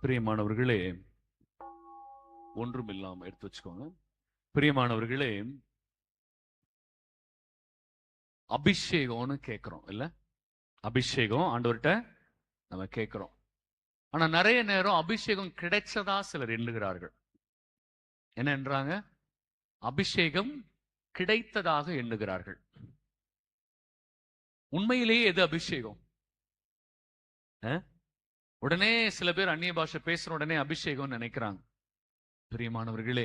பிரியமானவர்களே, ஒன்றும் இல்லாம எடுத்து வச்சுக்கோங்க. பிரியமானவர்களே, அபிஷேகம்னு கேட்கிறோம் இல்ல? அபிஷேகம் ஆண்டவர்கிட்ட நம்ம கேட்கிறோம். ஆனா நிறைய நேரம் அபிஷேகம் கிடைச்சதா சிலர் எண்ணுகிறார்கள். என்ன என்றாங்க? அபிஷேகம் கிடைத்ததாக எண்ணுகிறார்கள். உண்மையிலேயே எது அபிஷேகம்? உடனே சில பேர் அந்நிய பாஷை பேசுற உடனே அபிஷேகம் நினைக்கிறாங்க. பிரியமானவர்களே,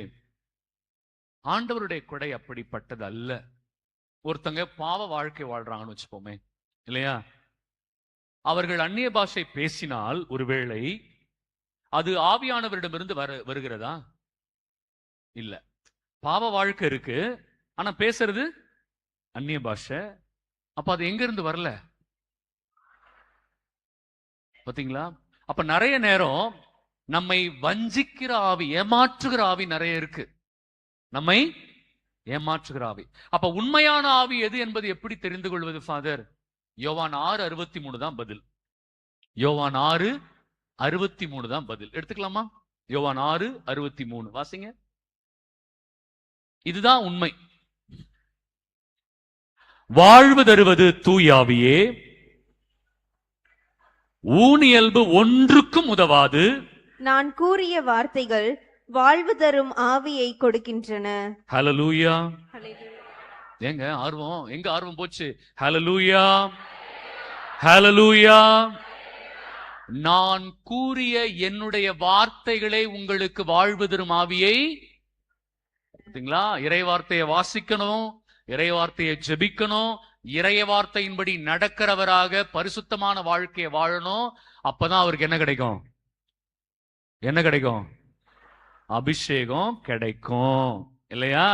ஆண்டவருடைய கொடை அப்படிப்பட்டது அல்ல. ஒருத்தங்க பாவ வாழ்க்கை வாழ்றாங்கன்னு வச்சுப்போமே இல்லையா? அவர்கள் அந்நிய பாஷை பேசினால் ஒருவேளை அது ஆவியானவரிடமிருந்து வருகிறதா? இல்ல. பாவ வாழ்க்கை இருக்கு, ஆனா பேசுறது அந்நிய பாஷை. அப்ப அது எங்க இருந்து வரல? பாத்தீங்களா? அப்ப நிறைய நேரம் நம்மை வஞ்சிக்கிற ஆவி, ஏமாற்றுகிற ஆவி நிறைய இருக்கு. நம்மை ஏமாற்றுகிற ஆவி. அப்ப உண்மையான ஆவி எது என்பது எப்படி தெரிந்து கொள்வது ஃபாதர்? யோவான் 6:63 தான் பதில். யோவான் 6:63 தான் பதில். எடுத்துக்கலாமா? யோவான் 6:63 வாசிங்க. இதுதான் உண்மை. வாழ்வு தருவது தூயாவியே, ஊனியல்பு ஒன்றுக்கும் உதவாது. நான் கூறிய வார்த்தைகள் வாழ்வு தரும் ஆவியை கொடுக்கின்றன. ஹல்லேலூயா. எங்க ஆர்வம்? எங்க ஆர்வம் போச்சு? ஹல்லேலூயா, ஹல்லேலூயா. நான் கூறிய என்னுடைய வார்த்தைகளை உங்களுக்கு வாழ்வு தரும் ஆவியை. பார்த்தீங்களா? இறை வார்த்தையை வாசிக்கணும், இறை வார்த்தையை ஜெபிக்கணும், இறைய வார்த்தையின்படி நடக்கிறவராக பரிசுத்தமான வாழ்க்கையை வாழணும். அப்பதான் அவருக்கு என்ன கிடைக்கும்? என்ன கிடைக்கும்? அபிஷேகம் கிடைக்கும் இல்லையா?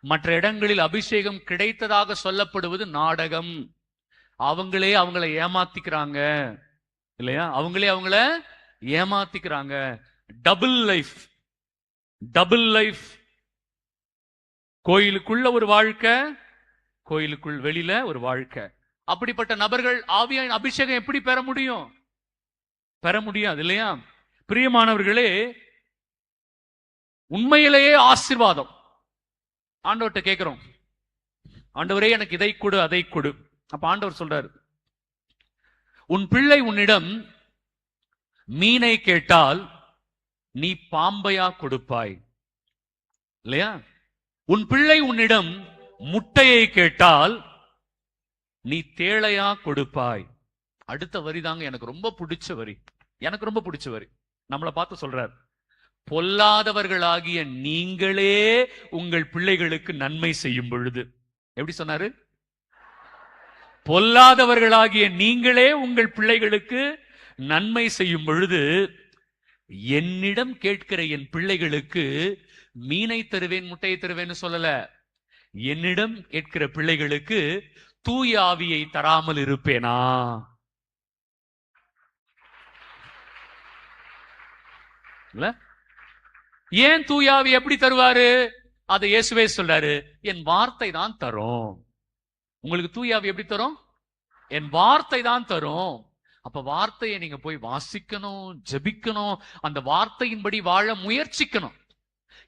மற்ற இடங்களில் அபிஷேகம் கிடைத்ததாக சொல்லப்படுவது நாடகம். அவங்களை ஏமாத்திக்கிறாங்க இல்லையா? அவங்கள ஏமாத்திக்கிறாங்க. Double life, double life. கோயிலுக்குள்ள ஒரு வாழ்க்கை, கோயிலுக்குள் வெளியில ஒரு வாழ்க்கை. அப்படிப்பட்ட நபர்கள் ஆவியான அபிஷேகம் எப்படி பெற முடியும்? பெற முடியாது இல்லையா? பிரியமானவர்களே, உண்மையிலேயே ஆசீர்வாதம் ஆண்டவர்கிட்ட கேட்கிறோம். ஆண்டவரே எனக்கு இதை கொடு, அதை கொடு. அப்ப ஆண்டவர் சொல்றாரு, உன் பிள்ளை உன்னிடம் மீனை கேட்டால் நீ பாம்பையா கொடுப்பாய் இல்லையா? உன் பிள்ளை உன்னிடம் முட்டையை கேட்டால் நீ தேளையா கொடுப்பாய். அடுத்த வரி தாங்க எனக்கு ரொம்ப பிடிச்ச வரி. எனக்கு ரொம்ப பிடிச்ச வரி. நம்மளை பார்த்து சொல்றார், பொல்லாதவர்களாகிய நீங்களே உங்கள் பிள்ளைகளுக்கு நன்மை செய்யும் பொழுது. எப்படி சொன்னாரு? பொல்லாதவர்களாகிய நீங்களே உங்கள் பிள்ளைகளுக்கு நன்மை செய்யும் பொழுது என்னிடம் கேட்கிற என் பிள்ளைகளுக்கு மீனை தருவேன், முட்டையை தருவேன்னு சொல்லல. என்னிடம் கேட்கிற பிள்ளைகளுக்கு தூய ஆவியை தராமல் இருப்பேனா? இல்ல? ஏன் தூய ஆவி எப்படி தருவாரு? அதை இயேசுவே சொல்றாரு, என் வார்த்தை தான் தரும். உங்களுக்கு தூய ஆவி எப்படி தரும்? என் வார்த்தை தான் தரும். அப்ப வார்த்தையை நீங்க போய் வாசிக்கணும், ஜெபிக்கணும், அந்த வார்த்தையின்படி வாழ முயற்சிக்கணும்.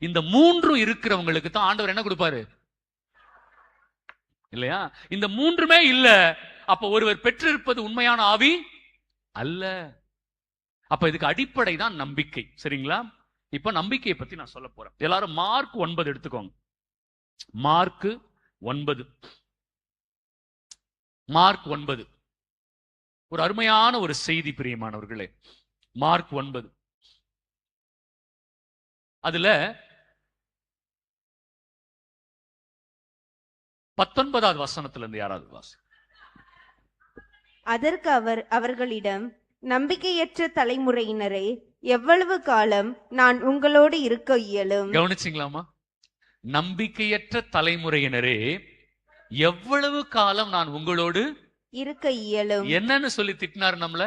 இந்த மூன்றும் இருக்கிறவங்களுக்கு தான் ஆண்டவர் என்ன கொடுப்பாரு இல்லையா? இந்த மூன்றுமே இல்ல, அப்ப ஒருவர் பெற்றிருப்பது உண்மையான ஆவி அல்ல. அப்ப இதுக்கு அடிப்படை தான் நம்பிக்கை. சரிங்களா? இப்ப நம்பிக்கையை பத்தி நான் சொல்ல போறேன். எல்லாரும் மார்க் 9 எடுத்துக்கோங்க. மார்க் 9. மார்க் 9 ஒரு அருமையான ஒரு செய்தி பிரியமானவர்களே. மார்க் 9 அதுல 19வது வசனத்துல இருந்து யாராவது வாசி. அதற்கு அவர் அவர்களிடம், நம்பிக்கையற்ற தலைமுறையினரே, எவ்வளவு காலம் நான் உங்களோடு இருக்க இயலும்? கவனிச்சிங்களாமா? நம்பிக்கையற்ற தலைமுறையினரே, எவ்வளவு காலம் நான் உங்களோடு இருக்க இயலும்? என்னன்னு சொல்லி திட்டினார் நம்மள?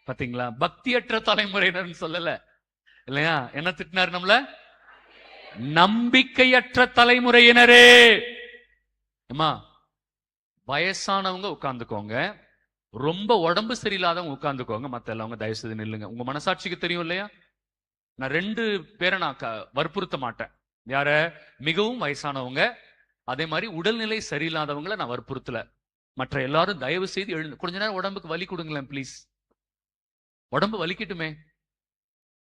பாத்தீங்களா? பக்தியற்ற தலைமுறையினர் சொல்லல இல்லையா? என்ன திட்டினார் நம்மள? நம்பிக்கையற்ற தலைமுறையினரே. அம்மா, வயசானவங்க உட்கார்ந்துக்கோங்க, ரொம்ப உடம்பு சரியில்லாதவங்க உட்கார்ந்துக்கோங்க, மத்த எல்லாவங்க தயவு செய்து நில்லுங்க. உங்க மனசாட்சிக்கு தெரியும் இல்லையா? நான் 2 பேரை நான் வற்புறுத்த மாட்டேன். யார? மிகவும் வயசானவங்க, அதே மாதிரி உடல்நிலை சரியில்லாதவங்களை நான் வற்புறுத்தல. மற்ற எல்லாரும் தயவு செய்து எழுந்து கொஞ்ச நேரம் உடம்புக்கு வலி கொடுங்களேன் ப்ளீஸ். உடம்பு வலிக்கட்டுமே.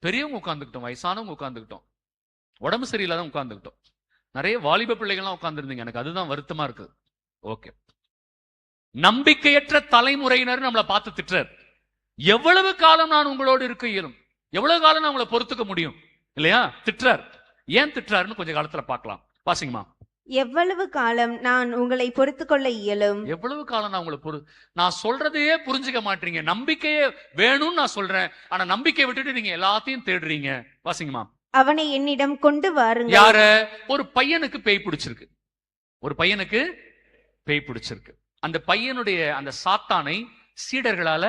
பெரியவங்க உட்கார்ந்துக்கிட்டோம், வயசானவங்க உட்கார்ந்துக்கிட்டோம், உடம்பு சரியில்லாதவங்க உட்கார்ந்துக்கிட்டோம். நிறைய வாலிப பிள்ளைகள்லாம் உட்கார்ந்துருந்தீங்க, எனக்கு அதுதான் வருத்தமா இருக்கு. ஓகே, நம்பிக்கையற்ற தலைமுறையினர் நம்மளை பார்த்து திட்டுறார். எவ்வளவு காலம் நான் உங்களோடு இருக்க இயலும், எவ்வளவு காலம் நான் உங்களை பொறுத்துக்க முடியும் இல்லையா? திட்டுறார். ஏன் திட்டுறாருன்னு கொஞ்ச காலத்துல பார்க்கலாம். வாசிங்கம்மா. எவ்வளவு காலம் நான் உங்களை பொறுத்து கொள்ள இயலும்? எவ்வளவு காலம் நான் உங்களை நான் சொல்றதையே புரிஞ்சுக்க மாட்டீங்க. நம்பிக்கையே வேணும்னு நான் சொல்றேன், ஆனா நம்பிக்கை விட்டுட்டு நீங்க எல்லாத்தையும் தேடுறீங்க. வாசிங்கம்மா. அவனை என்னிடம் கொண்டு வாருங்கள். யார? ஒரு பையனுக்கு பேய் பிடிச்சிருக்கு. ஒரு பையனுக்கு பேய் பிடிச்சிருக்கு. அந்த பையனுடைய அந்த சாத்தானை சீடர்களால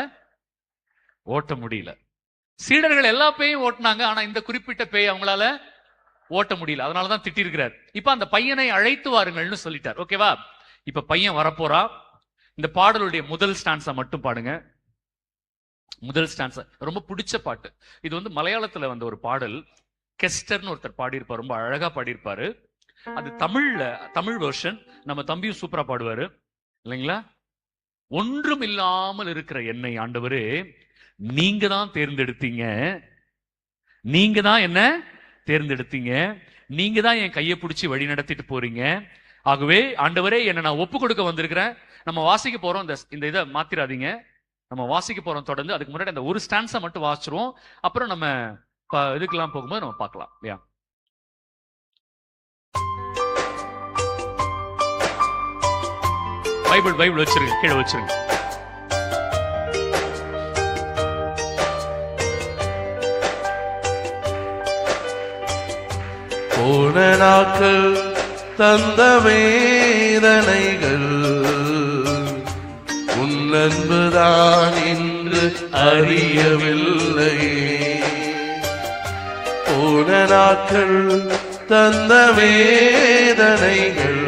ஓட்ட முடியல. சீடர்கள் எல்லா பேயும் ஓட்டினாங்க, ஆனா இந்த குறிப்பிட்ட பேய் அவங்களால ஓட்ட முடியல. அதனாலதான் திட்டிருக்கிறார். இப்ப அந்த பையனை அழைத்து வாருங்கள்னு சொல்லிட்டார். ஓகேவா? இப்ப பையன் வரப்போறா. இந்த பாடலுடைய முதல் ஸ்டான்ஸா மட்டும் பாடுங்க. முதல் ஸ்டான்ஸா ரொம்ப பிடிச்ச பாட்டு இது. மலையாளத்துல வந்த ஒரு பாடல். கெஸ்டர்னு ஒருத்தர் பாடியிருப்பார், ரொம்ப அழகா பாடியிருப்பாரு. அது தமிழ் வெர்ஷன். நம்ம தம்பியும் சூப்பரா பாடுவாரு இல்லைங்களா? ஒன்றும் இல்லாமல் இருக்கிற என்னை ஆண்டவரே நீங்க தான் தேர்ந்தெடுத்தீங்க, நீங்க தான் என்ன தேர்ந்தெடுத்தீங்க, நீங்க தான் என் கையை பிடிச்சி வழி நடத்திட்டு போறீங்க. ஆகவே ஆண்டவரே என்னை நான் ஒப்பு கொடுக்க வந்திருக்கிறேன். நம்ம வாசிக்க போறோம், இந்த இதை மாத்திராதீங்க. நம்ம வாசிக்க போறோம் தொடர்ந்து. அதுக்கு முன்னாடி அந்த ஒரு ஸ்டான்ஸை மட்டும் வாசிச்சிருவோம், அப்புறம் நம்ம இதுக்கெல்லாம் போகும்போது நம்ம பார்க்கலாம் இல்லையா? பைபிள் வச்சிருங்க, கீழே வச்சிருங்க. போன நாட்கள் தந்த வேதனைகள் உன் அன்புதான் என்று அறியவில்லையே. போன நாட்கள் தந்த வேதனைகள்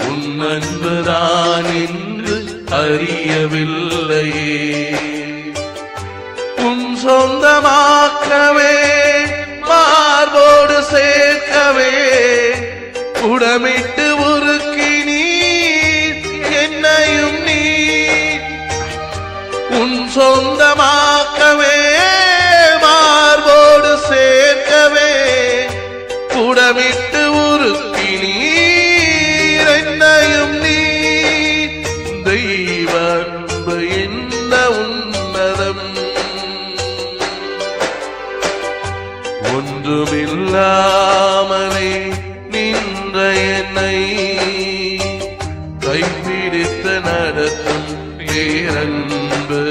உன் அன்புதான் என்று அறியவில்லையே. உன் சொந்தமாக்கவே மார்போடு சேர்க்கவே உடமிட்டு உருக்கி நீ என்னையும் நீ உன் சொந்தமாக்கவே மார்போடு சேர்க்கவே உடமிட்டு உருக்கி நீ என்னையும் நீ. தெய்வ அன்பு என்ன உன்னதம், ஒன்றுமில்லாமலே நின்ற என்னை கைப்பிடித்து நடத்தும் பேரன்பு.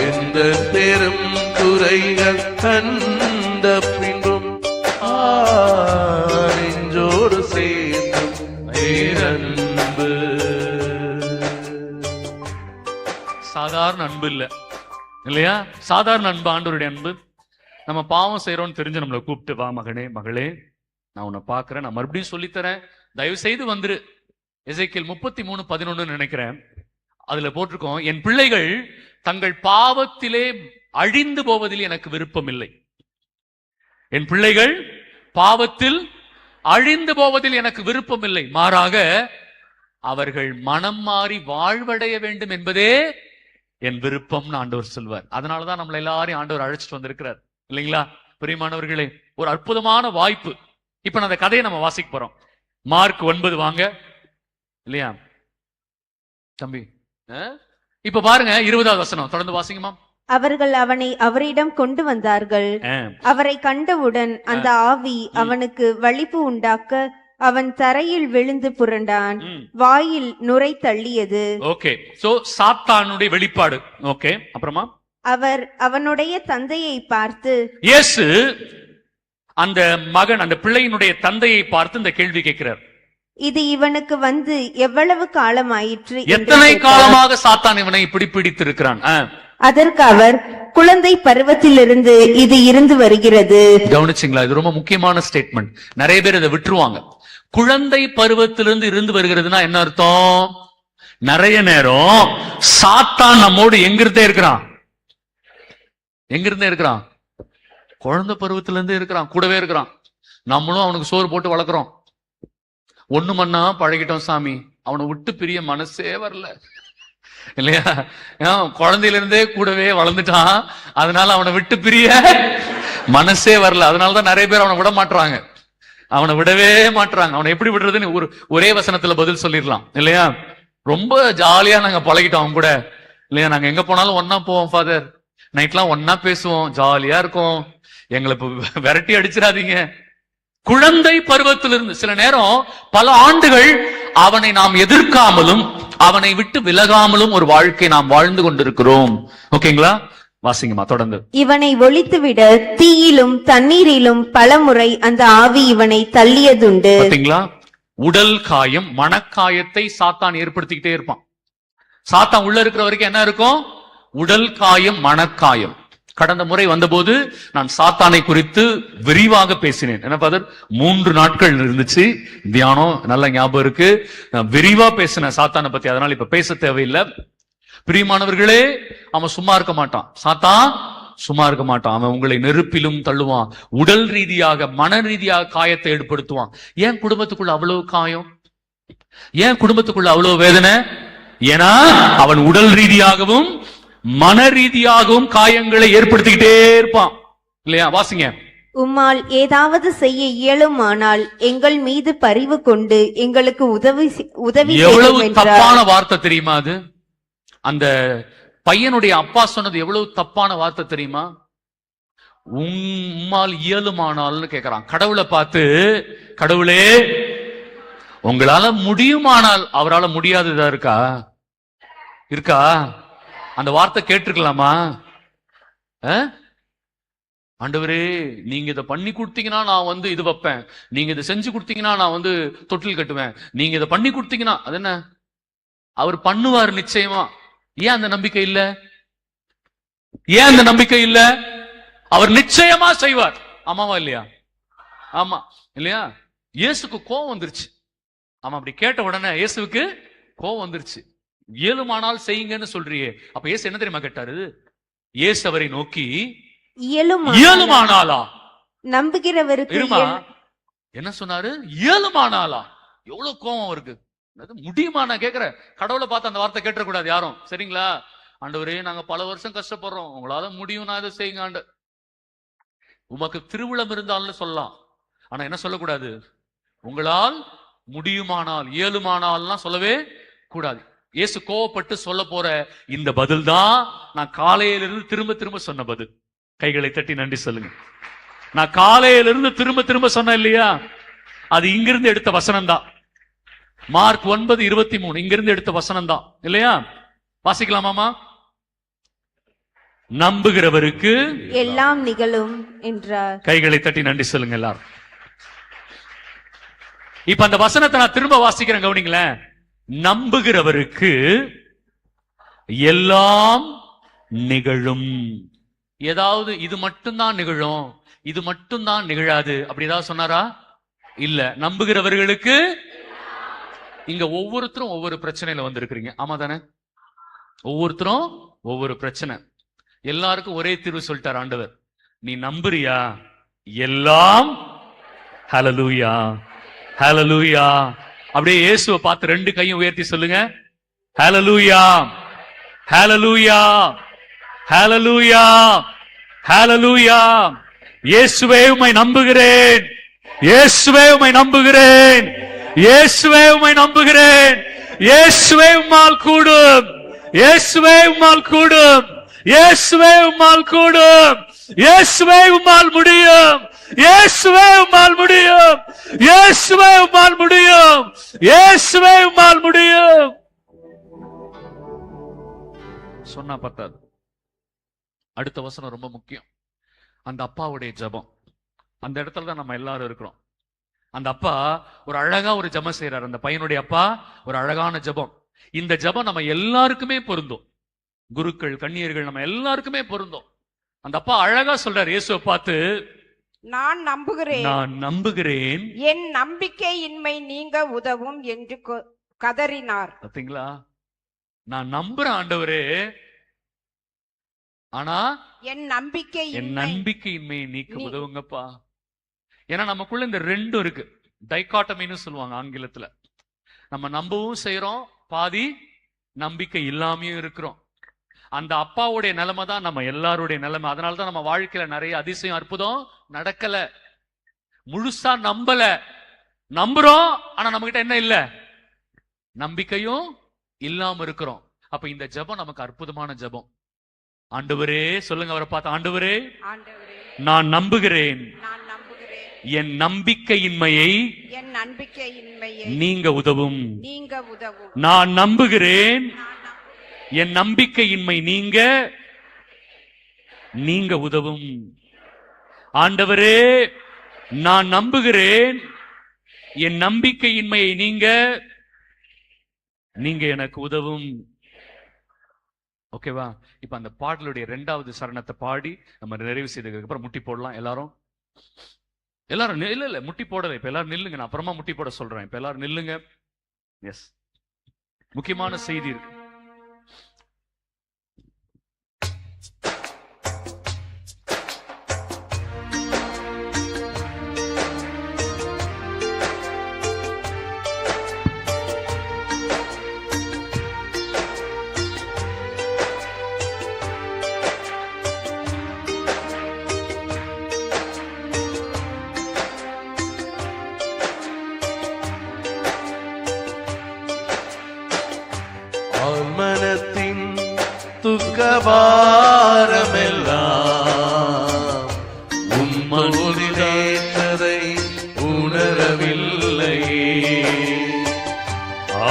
எந்த பெரும் குறைகள் கண்ட பின்பும் நெஞ்சோடு சேர்ந்தும் பேரன்பு. சாதாரண அன்பு இல்ல இல்லையா? சாதாரண அன்பு ஆண்டவருடைய அன்பு. நம்ம பாவம் செய்யறோம்னு தெரிஞ்சு நம்மளை கூப்பிட்டு, வா மகனே மகளே நான் உன்னை பார்க்கிறேன், நான் மறுபடியும் சொல்லித்தரேன், தயவு செய்து வந்துரு. எசேக்கியேல் 33:11 நினைக்கிறேன், அதுல போட்டிருக்கோம், என் பிள்ளைகள் தங்கள் பாவத்திலே அழிந்து போவதில் எனக்கு விருப்பம் இல்லை. என் பிள்ளைகள் பாவத்தில் அழிந்து போவதில் எனக்கு விருப்பம் இல்லை, மாறாக அவர்கள் மனம் மாறி வாழ்வடைய வேண்டும் என்பதே என் விருப்பம்னு ஆண்டவர் சொல்வார். அதனாலதான் நம்மள எல்லாரையும் ஆண்டவர் அழைச்சிட்டு வந்திருக்கிறார் இல்லைங்களா? பிரியமானவர்களே, ஒரு அற்புதமான வாய்ப்பு. இப்ப நான் அந்த கதையை நம்ம வாசிக்க போறோம். மார்க் 9 வாங்க இல்லையா தம்பி? இப்ப பாருங்க 20வது வசனம், தொடர்ந்து வாசிங்கம்மா. அவர்கள் அவனை அவரிடம் கொண்டு வந்தார்கள். அவரை கண்டவுடன் அந்த ஆவி அவனுக்கு வலிப்பு உண்டாக்க அவன் தரையில் விழுந்து புரண்டான், வாயில் நுரை தள்ளியது. ஓகே, சோ சாத்தானுடைய வெளிப்பாடு. ஓகே, அப்புறமா அவர் அவனுடைய தந்தையை பார்த்து, இயேசு அந்த மகன் அந்த பிள்ளையினுடைய தந்தையை பார்த்து இந்த கேள்வி கேட்கிறார், இது இவனுக்கு வந்து எவ்வளவு காலம் ஆயிற்று? எத்தனை காலமாக சாத்தான் இவனை இப்படி பிடித்திருக்கிறான்? அதற்கு அவர், குழந்தை பருவத்திலிருந்து இது இருந்து வருகிறது. கவனிச்சிங்களா? இது ரொம்ப முக்கியமான ஸ்டேட்மெண்ட். நிறைய பேர் இதை விட்டுருவாங்க. குழந்தை பருவத்திலிருந்து இருந்து வருகிறதுனா என்ன அர்த்தம்? நிறைய நேரம் சாத்தான் நம்மோடு எங்கிருந்தே இருக்கிறான். எங்கிருந்தே இருக்கிறான்? குழந்தை பருவத்திலிருந்து இருக்கிறான், கூடவே இருக்கிறான். நம்மளும் அவனுக்கு சோறு போட்டு வளர்க்குறோம். ஒண்ணு மண்ணா பழகிட்டோம் சாமி, அவனை விட்டு பிரிய மனசே வரல இல்லையா? குழந்தையில இருந்தே கூடவே வளர்ந்துட்டான், அதனால அவனை விட்டு பிரிய மனசே வரல. அதனாலதான் நிறைய பேர் அவனை விட மாட்டாங்க, அவனை விடவே மாட்டாங்க. அவனை எப்படி விடுறதுன்னு ஒரே வசனத்துல பதில் சொல்லிடலாம் இல்லையா? ரொம்ப ஜாலியா நாங்க பழகிட்டோம் அவன் கூட இல்லையா? நாங்க எங்க போனாலும் ஒன்னா போவோம் ஃபாதர், நைட்லாம் ஒன்னா பேசுவோம், ஜாலியா இருக்கும். எங்களை விரட்டி அடிச்சிடாதீங்க. குழந்தை பருவத்திலிருந்து சில நேரம் பல ஆண்டுகள் அவனை நாம் எதிர்க்காமலும் அவனை விட்டு விலகாமலும் ஒரு வாழ்க்கை நாம் வாழ்ந்து கொண்டிருக்கிறோம். ஓகேங்களா? வாசிங்கம்மா தொடர்ந்து. இவனை ஒழித்துவிட தீயிலும் தண்ணீரிலும் பலமுறை அந்த ஆவி இவனை தள்ளியதுண்டு. பாத்தீங்களா? உடல் காயம், மனக்காயத்தை சாத்தான் ஏற்படுத்திக்கிட்டே இருப்பான். சாத்தான் உள்ள இருக்கிற வரைக்கும் என்ன இருக்கும்? உடல் காயம், மனக்காயம். கடந்த முறை வந்தபோது நான் சாத்தானை குறித்து விரிவாக பேசினேன். என்ன ஃபாதர், 3 நாட்கள் இருந்துச்சு தியானம், நல்ல ஞாபகம் இருக்கு. நான் விரிவா பேசினேன் சாத்தானை பத்தி, அதனால இப்ப பேச தேவையில்லை. பிரியமானவர்களே, அவன் சும்மா இருக்க மாட்டான். சாத்தான் சும்மா இருக்க மாட்டான். அவன் உங்களை நெருப்பிலும் தள்ளுவான், உடல் ரீதியாக மன ரீதியாக காயத்தை ஏற்படுத்துவான். ஏன் குடும்பத்துக்குள்ள அவ்வளவு காயம்? ஏன் குடும்பத்துக்குள்ள அவ்வளவு வேதனை? ஏன்னா அவன் உடல் ரீதியாகவும் மன ரீதியாகவும் காயங்களை ஏற்படுத்திக்கிட்டே இருப்பான் இல்லையா? வாசிங்க. உம்மால் ஏதாவது செய்ய இயலுமானால் எங்கள் மீது பரிவு கொண்டு எங்களுக்கு உதவி எவ்வளவு தப்பான வார்த்தை தெரியுமா அது? அந்த பையனுடைய அப்பா சொன்னது எவ்வளவு தப்பான வார்த்தை தெரியுமா? உம்மால் இயலுமானால்னு கேக்குறான் கடவுளை பார்த்து. கடவுளே, உங்களால முடியுமானால், அவரால முடியாததா இருக்கா? இருக்கா? அந்த வார்த்தை கேட்டிருக்கலாமா? ஆண்டவரே, நீங்க இதை பண்ணி கொடுத்தீங்கன்னா நான் இது வைப்பேன், நீங்க இதை செஞ்சு கொடுத்தீங்கன்னா நான் தொட்டில் கட்டுவேன், நீங்க இதை பண்ணி கொடுத்தீங்கன்னா. அது என்ன? அவர் பண்ணுவார் நிச்சயமா. ஏன் அந்த நம்பிக்கை இல்ல? ஏன் அந்த நம்பிக்கை இல்ல? அவர் நிச்சயமா செய்வார். ஆமாவா இல்லையா? ஆமா இல்லையா? இயேசுக்கு கோபம் வந்துருச்சு. ஆமா, அப்படி கேட்ட உடனே இயேசுக்கு கோபம் வந்துருச்சு. இயலுமானால் செய்யுங்கன்னு சொல்றியே. அப்ப இயேசு என்ன தெரியுமா கேட்டாரு? இயேசு அவரை நோக்கி, இயலுமானாலா? நம்புகிறவருக்கு என்ன சொன்னாரு? இயலுமானாலா? எவ்வளவு கோபம் அவருக்கு. முடியுமா? நான் கேக்குறேன். கடவுளை பார்த்து அந்த வார்த்தை கேட்ட கூடாது யாரும், சரிங்களா? ஆண்டவரே, நாங்க பல வருஷம் கஷ்டப்படுறோம், உங்களால முடியும், நான் இதை செய்யுங்க ஆண்டு. உமக்கு திருவிழம் இருந்தாலும் சொல்லலாம், ஆனா என்ன சொல்லக்கூடாது? உங்களால் முடியுமானால், இயலுமானால்லாம் சொல்லவே கூடாது. இயேசு கோவப்பட்டு சொல்ல போற இந்த பதில் தான் நான் காலையிலிருந்து திரும்ப திரும்ப சொன்ன பதில். கைகளை தட்டி நன்றி சொல்லுங்க. நான் காலையிலிருந்து திரும்ப திரும்ப சொன்ன இல்லையா? அது இங்கிருந்து எடுத்த வசனம் தான். மார்க் 9:23 இங்கிருந்து எடுத்த வசனம் தான் இல்லையா? வாசிக்கலாமாமா? நம்புகிறவருக்கு எல்லாம் நிகழும் என்றார். கைகளை தட்டி நன்றி சொல்லுங்க எல்லாரும். இப்ப அந்த வசனத்தை நான் திரும்ப வாசிக்கிறேன், கவனிங்களேன். நம்புகிறவருக்கு எல்லாம் நிகழும். ஏதாவது இது மட்டும்தான் நிகழும், இது மட்டும்தான் நிகழாது அப்படி ஏதாவது சொன்னாரா? இல்ல. நம்புகிறவர்களுக்கு. இங்க ஒவ்வொருத்தரும் ஒவ்வொரு பிரச்சனையில வந்திருக்கிறீங்க, ஆமா தானே? ஒவ்வொருத்தரும் ஒவ்வொரு பிரச்சனை. எல்லாருக்கும் ஒரே தீர்வு சொல்லிட்டார் ஆண்டவர். நீ நம்புறியா? எல்லாம். ஹல்லேலூயா, ஹல்லேலூயா. அப்படியே இயேசுவை பார்த்து 2 கையும் உயர்த்தி சொல்லுங்க. ஹல்லேலூயா, ஹல்லேலூயா, ஹல்லேலூயா, ஹல்லேலூயா. இயேசுவே உம்மை நம்புகிறேன், இயேசுவே உம்மை நம்புகிறேன், இயேசுவே உம்மை நம்புகிறேன். இயேசுவே உம்மால் கூடும், இயேசுவே உம்மால் கூடும், இயேசுவே உம்மால் கூடும், இயேசுவே உம்மால் முடியும், இயேசுவே உம்மால் முடியும், இயேசுவே உம்மால் முடியும், இயேசுவே உம்மால் முடியும். சொன்னா பத்தாது. அடுத்த வசனம் ரொம்ப முக்கியம். அந்த அப்பாவுடைய ஜெபம். அந்த இடத்துல தான் நம்ம எல்லாரும் இருக்கிறோம். அந்த அப்பா ஒரு அழகா ஒரு ஜெபம் செய்யறாரு. அந்த பையனுடைய அப்பா ஒரு அழகான ஜெபம். இந்த ஜெபம் நம்ம எல்லாருக்குமே பொருந்தும். குருக்கள், கன்னியர்கள், நம்ம எல்லாருக்குமே பொருந்தும். அந்த அப்பா அழகா சொல்றாரு இயேசுவை பார்த்து, நான் நம்புகிறேன், நான் நம்புகிறேன். என் நம்பிக்கையின்மை நீங்க உதவும் என்று கதறினார். பாத்தீங்களா? நான் நம்புறேன் ஆண்டவரே, ஆனா என் என் நம்பிக்கையின்மை நம்பிக்கையின்மையை நீக்க உதவுங்கப்பா. ஏன்னா நமக்குள்ள இந்த ரெண்டும் இருக்கு, டைகாட்டமின்னு சொல்லுவாங்க ஆங்கிலத்துல. நம்ம நம்பவும் செய்யறோம், பாதி நம்பிக்கை இல்லாமையும் இருக்கிறோம். அந்த அப்பாவுடைய நிலைமை தான் நம்ம எல்லாருடைய நிலைமை. அதனாலதான் நம்ம வாழ்க்கையில நிறைய அதிசயம் அற்புதம் நடக்கல. முழுசா நம்பல, நம்புறோம் ஆனா நம்ம கிட்ட என்ன இல்ல, நம்பிக்கையும் இல்லாம இருக்கிறோம். அப்ப இந்த ஜெபம் நமக்கு அற்புதமான ஜெபம். ஆண்டவரே, சொல்லுங்க அவரை பார்த்து, ஆண்டவரே ஆண்டவரே, நான் நம்புகிறேன், நான் நம்புகிறேன், என் நம்பிக்கையின்மையை என் நம்பிக்கையின்மையை நீங்க உதவும். நீங்க உதவும். நான் நம்புகிறேன், நான் நம்புகிறேன், என் நம்பிக்கையின்மை நீங்க உதவும். ஆண்டவரே, நான் நம்புகிறேன், என் நம்பிக்கையின்மையை நீங்க எனக்கு உதவும். ஓகேவா? இப்ப அந்த பாடலுடைய 2வது சரணத்தை பாடி நம்ம நிறைவு செய்ததுக்கு அப்புறம் முட்டி போடலாம். எல்லாரும் இல்ல முட்டி போடல. இப்ப எல்லாரும் நில்லுங்க, நான் அப்புறமா முட்டி போட சொல்றேன். இப்ப எல்லாரும் நில்லுங்க. எஸ், முக்கியமான செய்தி இருக்கு. ஆழ்மனத்தின் துக்கபாரமெல்லாம் உம்மோதினேற்றதை உணரவில்லையே.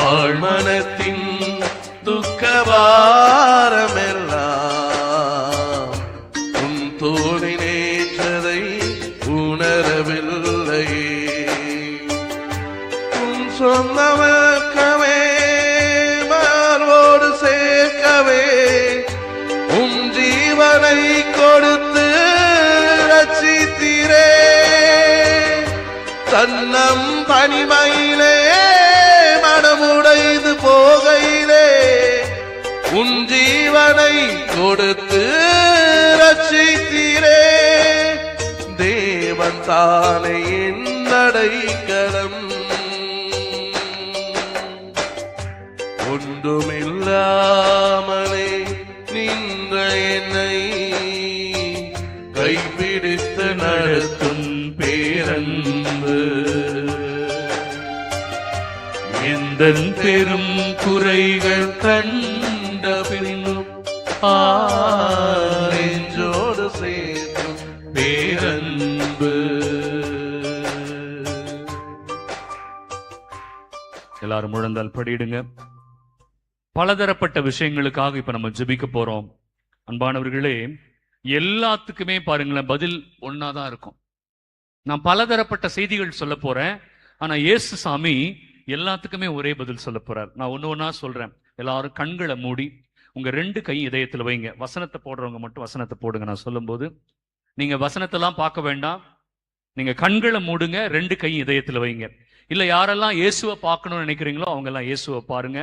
ஆழ்மனத்தின் துக்கபாரமெல்லாம் உன் தோளினேற்றதை உணரவில்லையே. உன் சொந்தமக்கமே சேர்க்கவே உம் ஜீவனை கொடுத்து ரட்சித்தீரே. தன்னம் தனிமையிலே மனமுடைந்து போகையிலே உன் ஜீவனை கொடுத்து ரட்சித்தீரே. தேவன் தானே என் அடைக்கலம், ஒன்றுமில்லாமலே நின்ற என்னை கைப்பிடித்து நடத்தும் பேரன்பு. எந்தன் பெரும் குறைகள் கண்ட பின்னும் நெஞ்சோடு சேர்க்கும் பேரன்பு. எல்லாரும் முழந்தால் படியிடுங்க. பலதரப்பட்ட விஷயங்களுக்காக இப்ப நம்ம ஜெபிக்க போறோம். அன்பானவர்களே, எல்லாத்துக்குமே பாருங்களேன் பதில் ஒன்னாதான் இருக்கும். நான் பலதரப்பட்ட செய்திகள் சொல்ல போறேன், ஆனா இயேசு சாமி எல்லாத்துக்குமே ஒரே பதில் சொல்ல போறார். நான் ஒண்ணா சொல்றேன். எல்லாரும் கண்களை மூடி உங்க 2 கை இதயத்துல வைங்க. வசனத்தை போடுறவங்க மட்டும் வசனத்தை போடுங்க. நான் சொல்லும் போது நீங்க வசனத்தெல்லாம் பார்க்க வேண்டாம், நீங்க கண்களை மூடுங்க, 2 கை இதயத்துல வைங்க. இல்ல யாரெல்லாம் இயேசுவை பார்க்கணும்னு நினைக்கிறீங்களோ அவங்க எல்லாம் இயேசுவை பாருங்க.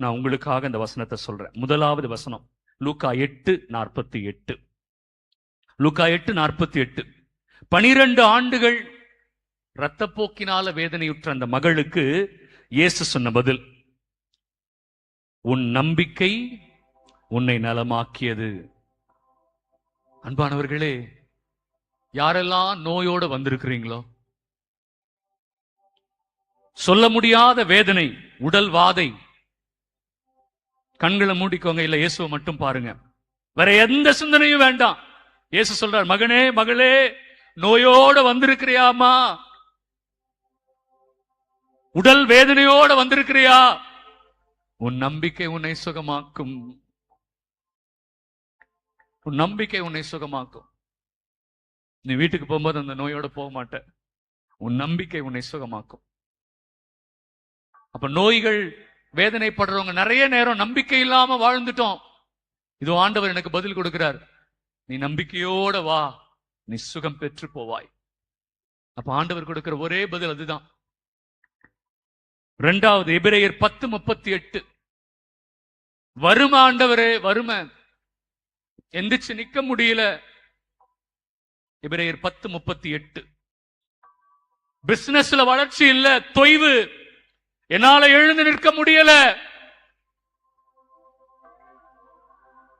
நான் உங்களுக்காக இந்த வசனத்தை சொல்றேன். முதலாவது வசனம் லூக்கா 8:48. லூக்கா 8:48. 12 ஆண்டுகள் இரத்தப்போக்கினால வேதனையுற்ற அந்த மகளுக்கு இயேசு சொன்ன பதில், உன் நம்பிக்கை உன்னை நலமாக்கியது. அன்பானவர்களே, யாரெல்லாம் நோயோடு வந்திருக்கிறீங்களோ, சொல்ல முடியாத வேதனை, உடல் வாதை, கண்களை மூடிக்கோங்க. இல்ல இயேசுவை மட்டும் பாருங்க, வேற எந்த சிந்தனையும் வேண்டாம். இயேசு சொல்றார், மகனே மகளே, நோயோட வந்திருக்கிறியாமா, உடல் வேதனையோட வந்திருக்கிறியா, உன் நம்பிக்கை உன்னை சுகமாக்கும். உன் நம்பிக்கை உன்னை சுகமாக்கும். நீ வீட்டுக்கு போகும்போது அந்த நோயோட போக மாட்ட. உன் நம்பிக்கை உன்னை சுகமாக்கும். அப்ப நோய்கள், வேதனைப்படுறவங்க நிறைய நேரம் நம்பிக்கை இல்லாம வாழ்ந்துட்டோம். இது ஆண்டவர் எனக்கு பதில் கொடுக்கிறார். நீ நம்பிக்கையோட வா, நீ சுகம் பெற்று போவாய். அப்ப ஆண்டவர் கொடுக்கிற ஒரே பதில் அதுதான். இரண்டாவது எபிரேயர் 10:38. வறுமை ஆண்டவரே, வறுமை, எந்திரிச்சு நிக்க முடியல. எபிரேயர் 10:38. பிசினஸ்ல வளர்ச்சி இல்ல, தொய்வு, என்னால எழுந்து நிற்க முடியல.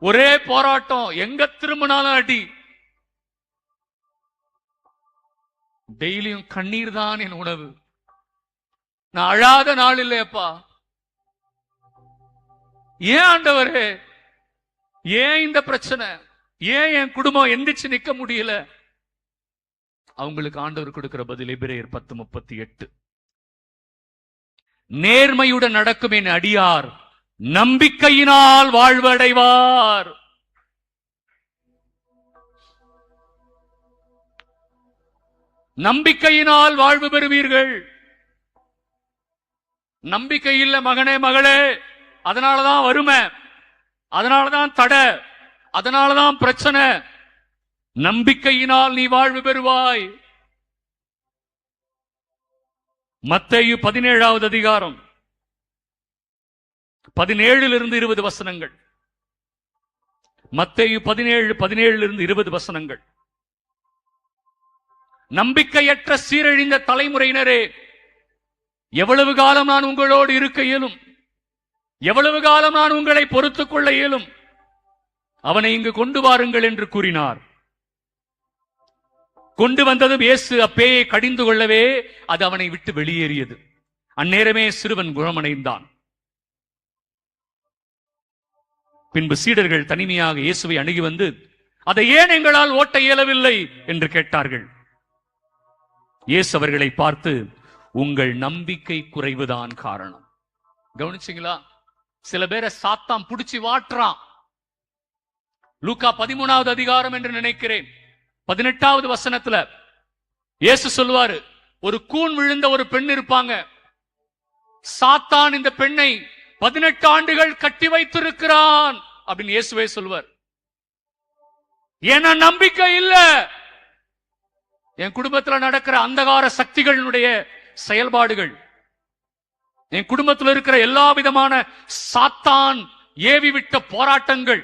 ஒரே போராட்டம், எங்க திரும்பினாலும் அடி. டெய்லியும் கண்ணீர் தான் என் உணவு. நான் அழாத நாள் இல்லையப்பா. ஏன் ஆண்டவரே, ஏன் இந்த பிரச்சனை, ஏன் என் குடும்பம் எந்திரிச்சு நிக்க முடியல? அவங்களுக்கு ஆண்டவர் கொடுக்கிற பதில் எபிரேயர் 10:38. நேர்மையுடன் நடக்கும் என் அடியார் நம்பிக்கையினால் வாழ்வடைவார். நம்பிக்கையினால் வாழ்வு பெறுவீர்கள். நம்பிக்கை இல்ல மகனே மகளே, அதனாலதான் வறுமை, அதனாலதான் தடை, அதனாலதான் பிரச்சனை. நம்பிக்கையினால் நீ வாழ்வு பெறுவாய். மத்தேயு 17வது அதிகாரம் 17-20 வசனங்கள். மத்தேயு 17:17-20 வசனங்கள். நம்பிக்கையற்ற சீரழிந்த தலைமுறையினரே, எவ்வளவு காலம் நான் உங்களோடு இருக்க இயலும்? எவ்வளவு காலம் நான் உங்களை பொறுத்துக் கொள்ள இயலும்? அவனை இங்கு கொண்டு வாருங்கள் என்று கூறினார். கொண்டு வந்ததும் இயேசு அப்பேயை கடிந்து கொள்ளவே அது அவனை விட்டு வெளியேறியது. அந்நேரமே சிறுவன் குணமடைந்தான். பின்பு சீடர்கள் தனிமையாக இயேசுவை அணுகி வந்து, அதை ஏன் எங்களால் ஓட்ட இயலவில்லை என்று கேட்டார்கள். இயேசு அவர்களை பார்த்து, உங்கள் நம்பிக்கை குறைவுதான் காரணம். கவனிச்சீங்களா? சில பேரை சாத்தான் புடிச்சு வாட்டுறான். லூக்கா 13வது அதிகாரம் என்று நினைக்கிறேன், 18வது வசனத்துல இயேசு சொல்வாரு, ஒரு கூன் விழுந்த ஒரு பெண் இருப்பாங்க. சாத்தான் இந்த பெண்ணை 18 ஆண்டுகள் கட்டி வைத்திருக்கிறான் அப்படின்னு இயேசுவே சொல்வார். ஏன்னா நம்பிக்கை இல்ல. என் குடும்பத்தில் நடக்கிற அந்தகார சக்திகளுடைய செயல்பாடுகள், என் குடும்பத்தில் இருக்கிற எல்லா விதமான சாத்தான் ஏவி விட்ட போராட்டங்கள்,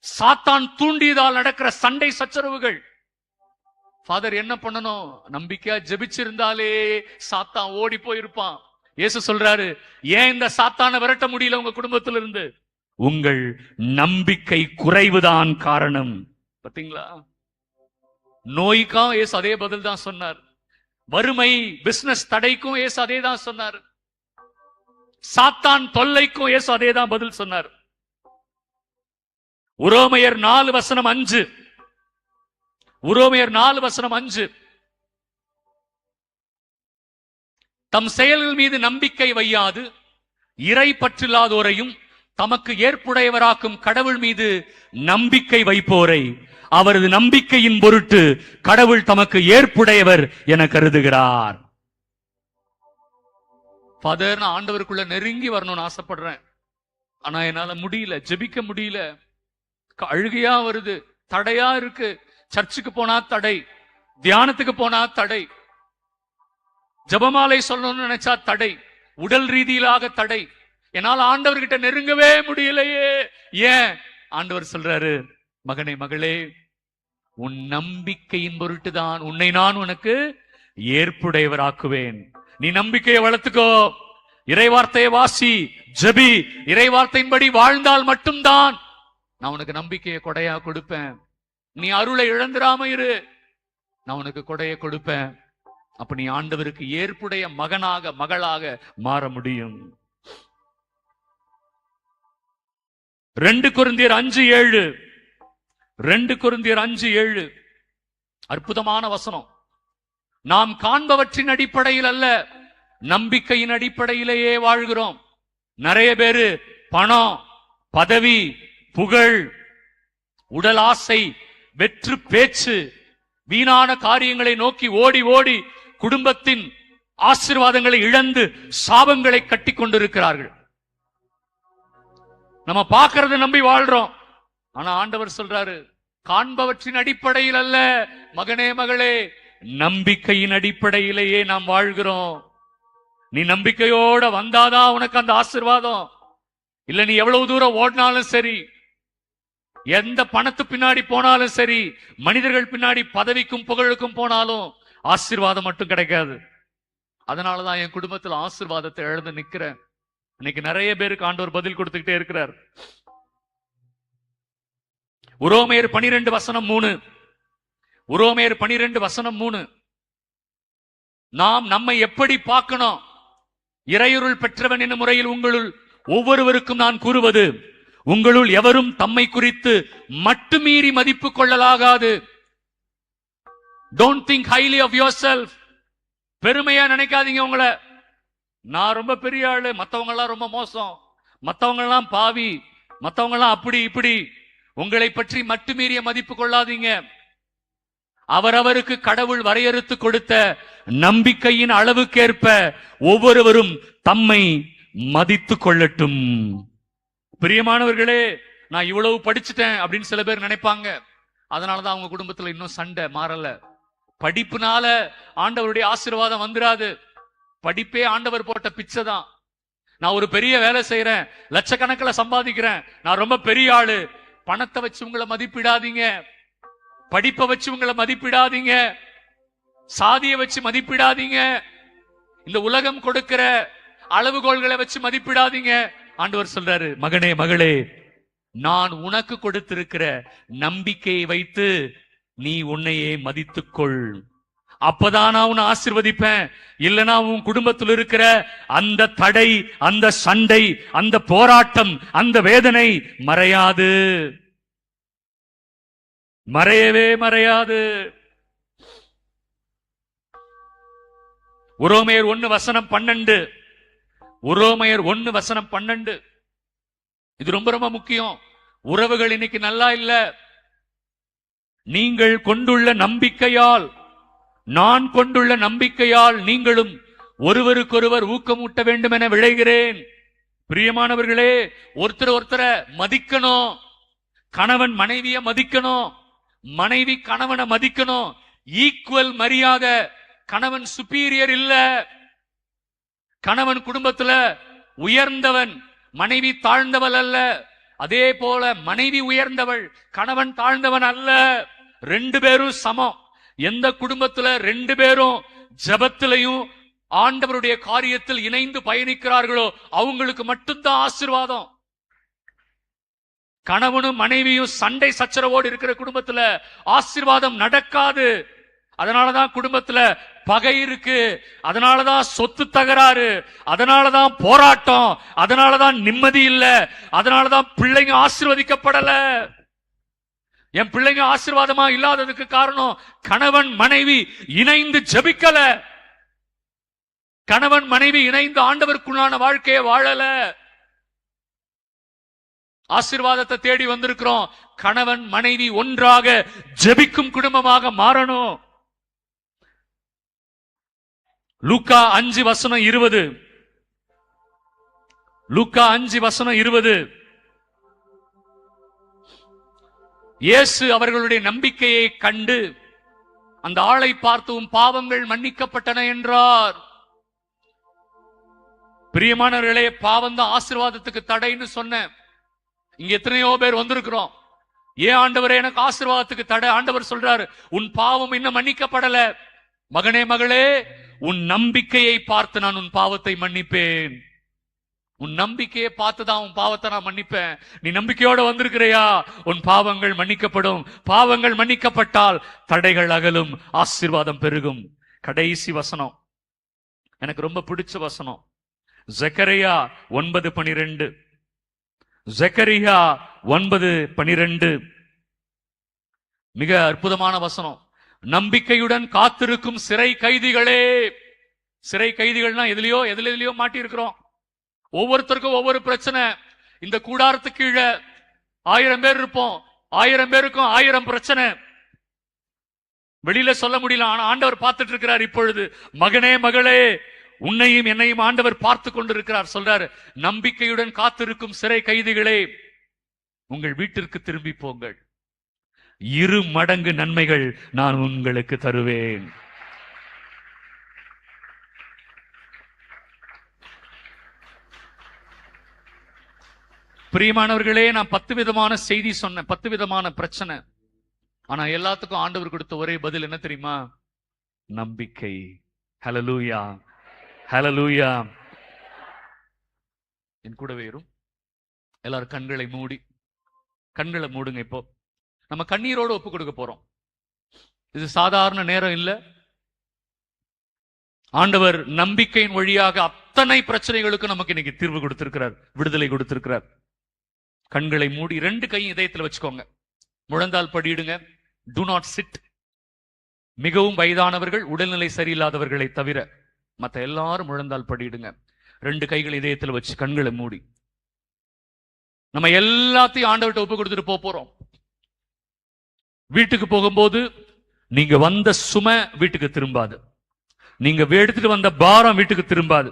சாத்தான் தூண்டியதால் நடக்கிற சண்டை சச்சரவுகள். ஃபாதர் என்ன பண்ணணும்? நம்பிக்கையா ஜெபிச்சிருந்தாலே சாத்தான் ஓடி போயிருப்பான். இயேசு சொல்றாரு, ஏன் இந்த சாத்தானை விரட்ட முடியல உங்க குடும்பத்திலிருந்து? இருந்து உங்கள் நம்பிக்கை குறைவுதான் காரணம். பாத்தீங்களா? நோய்க்கும் இயேசு அதே பதில் தான் சொன்னார். வறுமை, பிசினஸ் தடைக்கும் இயேசு அதே தான் சொன்னார். சாத்தான் தொல்லைக்கும் இயேசு அதே தான் பதில் சொன்னார். உரோமையர் 4:5. உரோமையர் 4:5. தம் செயல்கள் மீது நம்பிக்கை வையாது இறை பற்றில்லாதோரையும் தமக்கு ஏற்புடையவராக்கும் கடவுள் மீது நம்பிக்கை வைப்போரை அவரது நம்பிக்கையின் பொருட்டு கடவுள் தமக்கு ஏற்புடையவர் என கருதுகிறார். ஃபாதர், நான் ஆண்டவருக்குள்ள நெருங்கி வரணும்னு ஆசைப்படுறேன், ஆனா என்னால முடியல, ஜெபிக்க முடியல, அழுகையா வருது, தடையா இருக்கு. சர்ச்சுக்கு போனா தடை, தியானத்துக்கு போனா தடை, ஜெபமாலை சொல்லணும்னு நினைச்சா தடை, உடல் ரீதியிலாக தடை, என்னால் ஆண்டவர்கிட்ட நெருங்கவே முடியலையே. ஏன்? ஆண்டவர் சொல்றாரு, மகனே மகளே, உன் நம்பிக்கையின் பொருட்டு தான் உன்னை நான் உனக்கு ஏற்புடையவராக்குவேன். நீ நம்பிக்கையை வளர்த்துக்கோ, இறைவார்த்தையை வாசி, ஜெபி, இறைவார்த்தையின்படி வாழ்ந்தால் மட்டும்தான் நான் உனக்கு நம்பிக்கையை கொடையா கொடுப்பேன். நீ அருளை இழந்துராம இரு, நான் உனக்கு கொடையை கொடுப்பேன். அப்ப நீ ஆண்டவருக்கு ஏற்புடைய மகனாக மகளாக மாற முடியும். 2 கொரிந்தியர் 5:7. 2 கொரிந்தியர் 5:7 அற்புதமான வசனம். நாம் காண்பவற்றின் அடிப்படையில் அல்ல, நம்பிக்கையின் அடிப்படையிலேயே வாழ்கிறோம். நிறைய பேரு பணம், பதவி, புகழ், உடல் ஆசை, வெற்று பேச்சு, வீணான காரியங்களை நோக்கி ஓடி ஓடி குடும்பத்தின் ஆசீர்வாதங்களை இழந்து சாபங்களை கட்டி கொண்டிருக்கிறார்கள். நம்ம பார்க்கறத நம்பி வாழ்றோம். ஆனா ஆண்டவர் சொல்றாரு, காண்பவற்றின் அடிப்படையில் அல்ல மகனே மகளே, நம்பிக்கையின் அடிப்படையிலேயே நாம் வாழ்கிறோம். நீ நம்பிக்கையோட வந்தாதான் உனக்கு அந்த ஆசீர்வாதம். இல்ல நீ எவ்வளவு தூரம் ஓடினாலும் சரி, எந்த பணத்து பின்னாடி போனாலும் சரி, மனிதர்கள் பின்னாடி பதவிக்கும் புகழுக்கும் போனாலும் ஆசீர்வாதம் மட்டும் கிடைக்காது. அதனாலதான் என் குடும்பத்தில் ஆசீர்வாதத்தை எழுந்து நிக்கிறேன். இன்னைக்கு நிறைய பேருக்கு ஆண்டவர் பதில் கொடுத்துக்கிட்டே இருக்கிறார். உரோமையர் 12:3, உரோமையர் 12:3, நாம் நம்மை எப்படி பார்க்கணும்? இறையுருள் பெற்றவன் என்னும் முறையில் உங்களுள் ஒவ்வொருவருக்கும் நான் கூறுவது, உங்களுள் எவரும் தம்மை குறித்து மட்டுமீறி மதிப்பு கொள்ளலாகாது. Don't think highly of yourself. பெருமையா நினைக்காதீங்க உங்களை. நான் ரொம்ப பெரிய ஆளு, மத்தவங்க எல்லாம் ரொம்ப மோசம், மத்தவங்க எல்லாம் பாவி, மத்தவங்க எல்லாம் அப்படி இப்படி. உங்களை பற்றி மட்டுமீறிய மதிப்பு கொள்ளாதீங்க. அவரவருக்கு கடவுள் வரையறுத்து கொடுத்த நம்பிக்கையின் அளவுக்கேற்ப ஒவ்வொருவரும் தம்மை மதித்து கொள்ளட்டும். பிரியமானவர்களே, நான் இவ்வளவு படிச்சுட்டேன் அப்படின்னு சில பேர் நினைப்பாங்க. அதனாலதான் அவங்க குடும்பத்துல இன்னும் சண்டை மாறல. படிப்புனால ஆண்டவருடைய ஆசீர்வாதம் வந்துராது. படிப்பே ஆண்டவர் போட்ட பிச்சை தான். நான் ஒரு பெரிய வேலை செய்யறேன், லட்சக்கணக்கில் சம்பாதிக்கிறேன், நான் ரொம்ப பெரிய ஆளு. பணத்தை வச்சு உங்களை மதிப்பிடாதீங்க, படிப்பை வச்சு உங்களை மதிப்பிடாதீங்க, சாதியை வச்சு மதிப்பிடாதீங்க, இந்த உலகம் கொடுக்கிற அளவுகோல்களை வச்சு மதிப்பிடாதீங்க. ஆண்டவர் சொல்றாரு, மகனே மகளே, நான் உனக்கு கொடுத்திருக்கிற நம்பிக்கையை வைத்து நீ உன்னையே மதித்துக்கொள். அப்பதான் நான் உன்னை ஆசீர்வதிப்பேன். இல்லனா உன் குடும்பத்தில் இருக்கிற அந்த தடை, அந்த சண்டை, அந்த போராட்டம், அந்த வேதனை மறையாது, மறையவே மறையாது. உரோமையர் 1:12, உரோமையர் 1:12. இது ரொம்ப ரொம்ப முக்கியம். உறவுகள் இன்னைக்கு நல்லா இல்ல. நீங்கள் கொண்டுள்ள நம்பிக்கையால், நான் கொண்டுள்ள நம்பிக்கையால் நீங்களும் ஒருவருக்கொருவர் ஊக்கமூட்ட வேண்டும் என விளைகிறேன். பிரியமானவர்களே, ஒருத்தரை மதிக்கணும். கணவன் மனைவியை மதிக்கணும், மனைவி கணவனை மதிக்கணும். ஈக்குவல் மரியாதை. கணவன் சுப்பீரியர் இல்ல. கணவன் குடும்பத்துல உயர்ந்தவன், மனைவி தாழ்ந்தவள் அல்ல. அதே போல மனைவி உயர்ந்தவள், கணவன் தாழ்ந்தவன் அல்ல. ரெண்டு பேரும் சமம். எந்த குடும்பத்துல ரெண்டு பேரும் ஜெபத்திலையும் ஆண்டவருடைய காரியத்தில் இணைந்து பயணிக்கிறார்களோ அவங்களுக்கு மட்டும்தான் ஆசீர்வாதம். கணவனும் மனைவியும் சண்டை சச்சரவோடு இருக்கிற குடும்பத்துல ஆசீர்வாதம் நடக்காது. அதனாலதான் குடும்பத்துல பகை இருக்கு, அதனாலதான் சொத்து தகராறு, அதனாலதான் போராட்டம், அதனாலதான் நிம்மதி இல்ல, அதனாலதான் பிள்ளைங்க ஆசீர்வதிக்கப்படல. என் பிள்ளைங்க ஆசீர்வாதமா இல்லாததுக்கு காரணம் கணவன் மனைவி இணைந்து ஜெபிக்கல, கணவன் மனைவி இணைந்து ஆண்டவருக்குள்ளான வாழ்க்கையை வாழல. ஆசீர்வாதத்தை தேடி வந்திருக்கிறோம். கணவன் மனைவி ஒன்றாக ஜெபிக்கும் குடும்பமாக மாறணும். லூக்கா 5:20, லூக்கா 5:20. இயேசு அவர்களுடைய நம்பிக்கையை கண்டு அந்த ஆளை பார்த்து உன் பாவங்கள் மன்னிக்கப்பட்டன என்றார். பிரியமானவர்களே, பாவம் தான் ஆசீர்வாதத்துக்கு தடைன்னு சொன்னேன். இங்க எத்தனையோ பேர் வந்திருக்கிறோம். ஏன் ஆண்டவரே எனக்கு ஆசீர்வாதத்துக்கு தடை? ஆண்டவர் சொல்றாரு, உன் பாவம் இன்னும் மன்னிக்கப்படல. மகனே மகளே, உன் நம்பிக்கையை பார்த்து நான் உன் பாவத்தை மன்னிப்பேன். உன் நம்பிக்கையை பார்த்துதான் உன் பாவத்தை நான் மன்னிப்பேன். நீ நம்பிக்கையோட வந்திருக்கிறையா? உன் பாவங்கள் மன்னிக்கப்படும். பாவங்கள் மன்னிக்கப்பட்டால் தடைகள் அகலும், ஆசீர்வாதம் பெருகும். கடைசி வசனம் எனக்கு ரொம்ப பிடிச்ச வசனம். ஜெகரியா 9:12. ஜெகரியா 9:12 மிக அற்புதமான வசனம். நம்பிக்கையுடன் காத்திருக்கும் சிறை கைதிகளே. சிறை கைதிகள்னா எதுலயோ மாட்டி இருக்கிறோம். ஒவ்வொருத்தருக்கும் ஒவ்வொரு பிரச்சனை. இந்த கூடாரத்துக்கு கீழே 1000 பேர் இருப்போம். 1000 பேருக்கும் 1000 பிரச்சனை. வெளியில சொல்ல முடியல, ஆனா ஆண்டவர் பார்த்துட்டு இருக்கிறார். இப்பொழுது மகனே மகளே, உன்னையும் என்னையும் ஆண்டவர் பார்த்து கொண்டிருக்கிறார். சொல்றாரு, நம்பிக்கையுடன் காத்திருக்கும் சிறை கைதிகளே, உங்கள் வீட்டிற்கு திரும்பி போங்கள். 2 மடங்கு நன்மைகள் நான் உங்களுக்கு தருவேன். பிரியமானவர்களே, நான் 10 விதமான செய்தி சொன்னேன், 10 விதமான பிரச்சனை. ஆனா எல்லாத்துக்கும் ஆண்டவர் கொடுத்த ஒரே பதில் என்ன தெரியுமா? நம்பிக்கை. ஹல்லேலூயா, ஹல்லேலூயா. என் கூடவே இரும். எல்லாரும் கண்களை மூடுங்க. இப்போ நம்ம கண்ணீரோடு ஒப்பு கொடுக்க போறோம். இது சாதாரண நேரம் இல்ல. ஆண்டவர் நம்பிக்கையின் வழியாக அத்தனை பிரச்சனைகளுக்கு நமக்கு இன்னைக்கு தீர்வு கொடுத்திருக்கிறார், விடுதலை கொடுத்திருக்கிறார். கண்களை மூடி 2 கையும் இதயத்தில் வச்சுக்கோங்க. முழந்தால் படியிடுங்க. Do not sit. மிகவும் வயதானவர்கள், உடல்நிலை சரியில்லாதவர்களை தவிர மற்ற எல்லாரும் முழந்தால் படியிடுங்க. 2 கைகள் இதயத்தில் வச்சு கண்களை மூடி நம்ம எல்லாத்தையும் ஆண்டவர்கிட்ட ஒப்பு கொடுத்துட்டு போறோம். வீட்டுக்கு போகும்போது நீங்க வந்த சுமை வீட்டுக்கு திரும்பாது, நீங்க எடுத்துட்டு வந்த பாரம் வீட்டுக்கு திரும்பாது.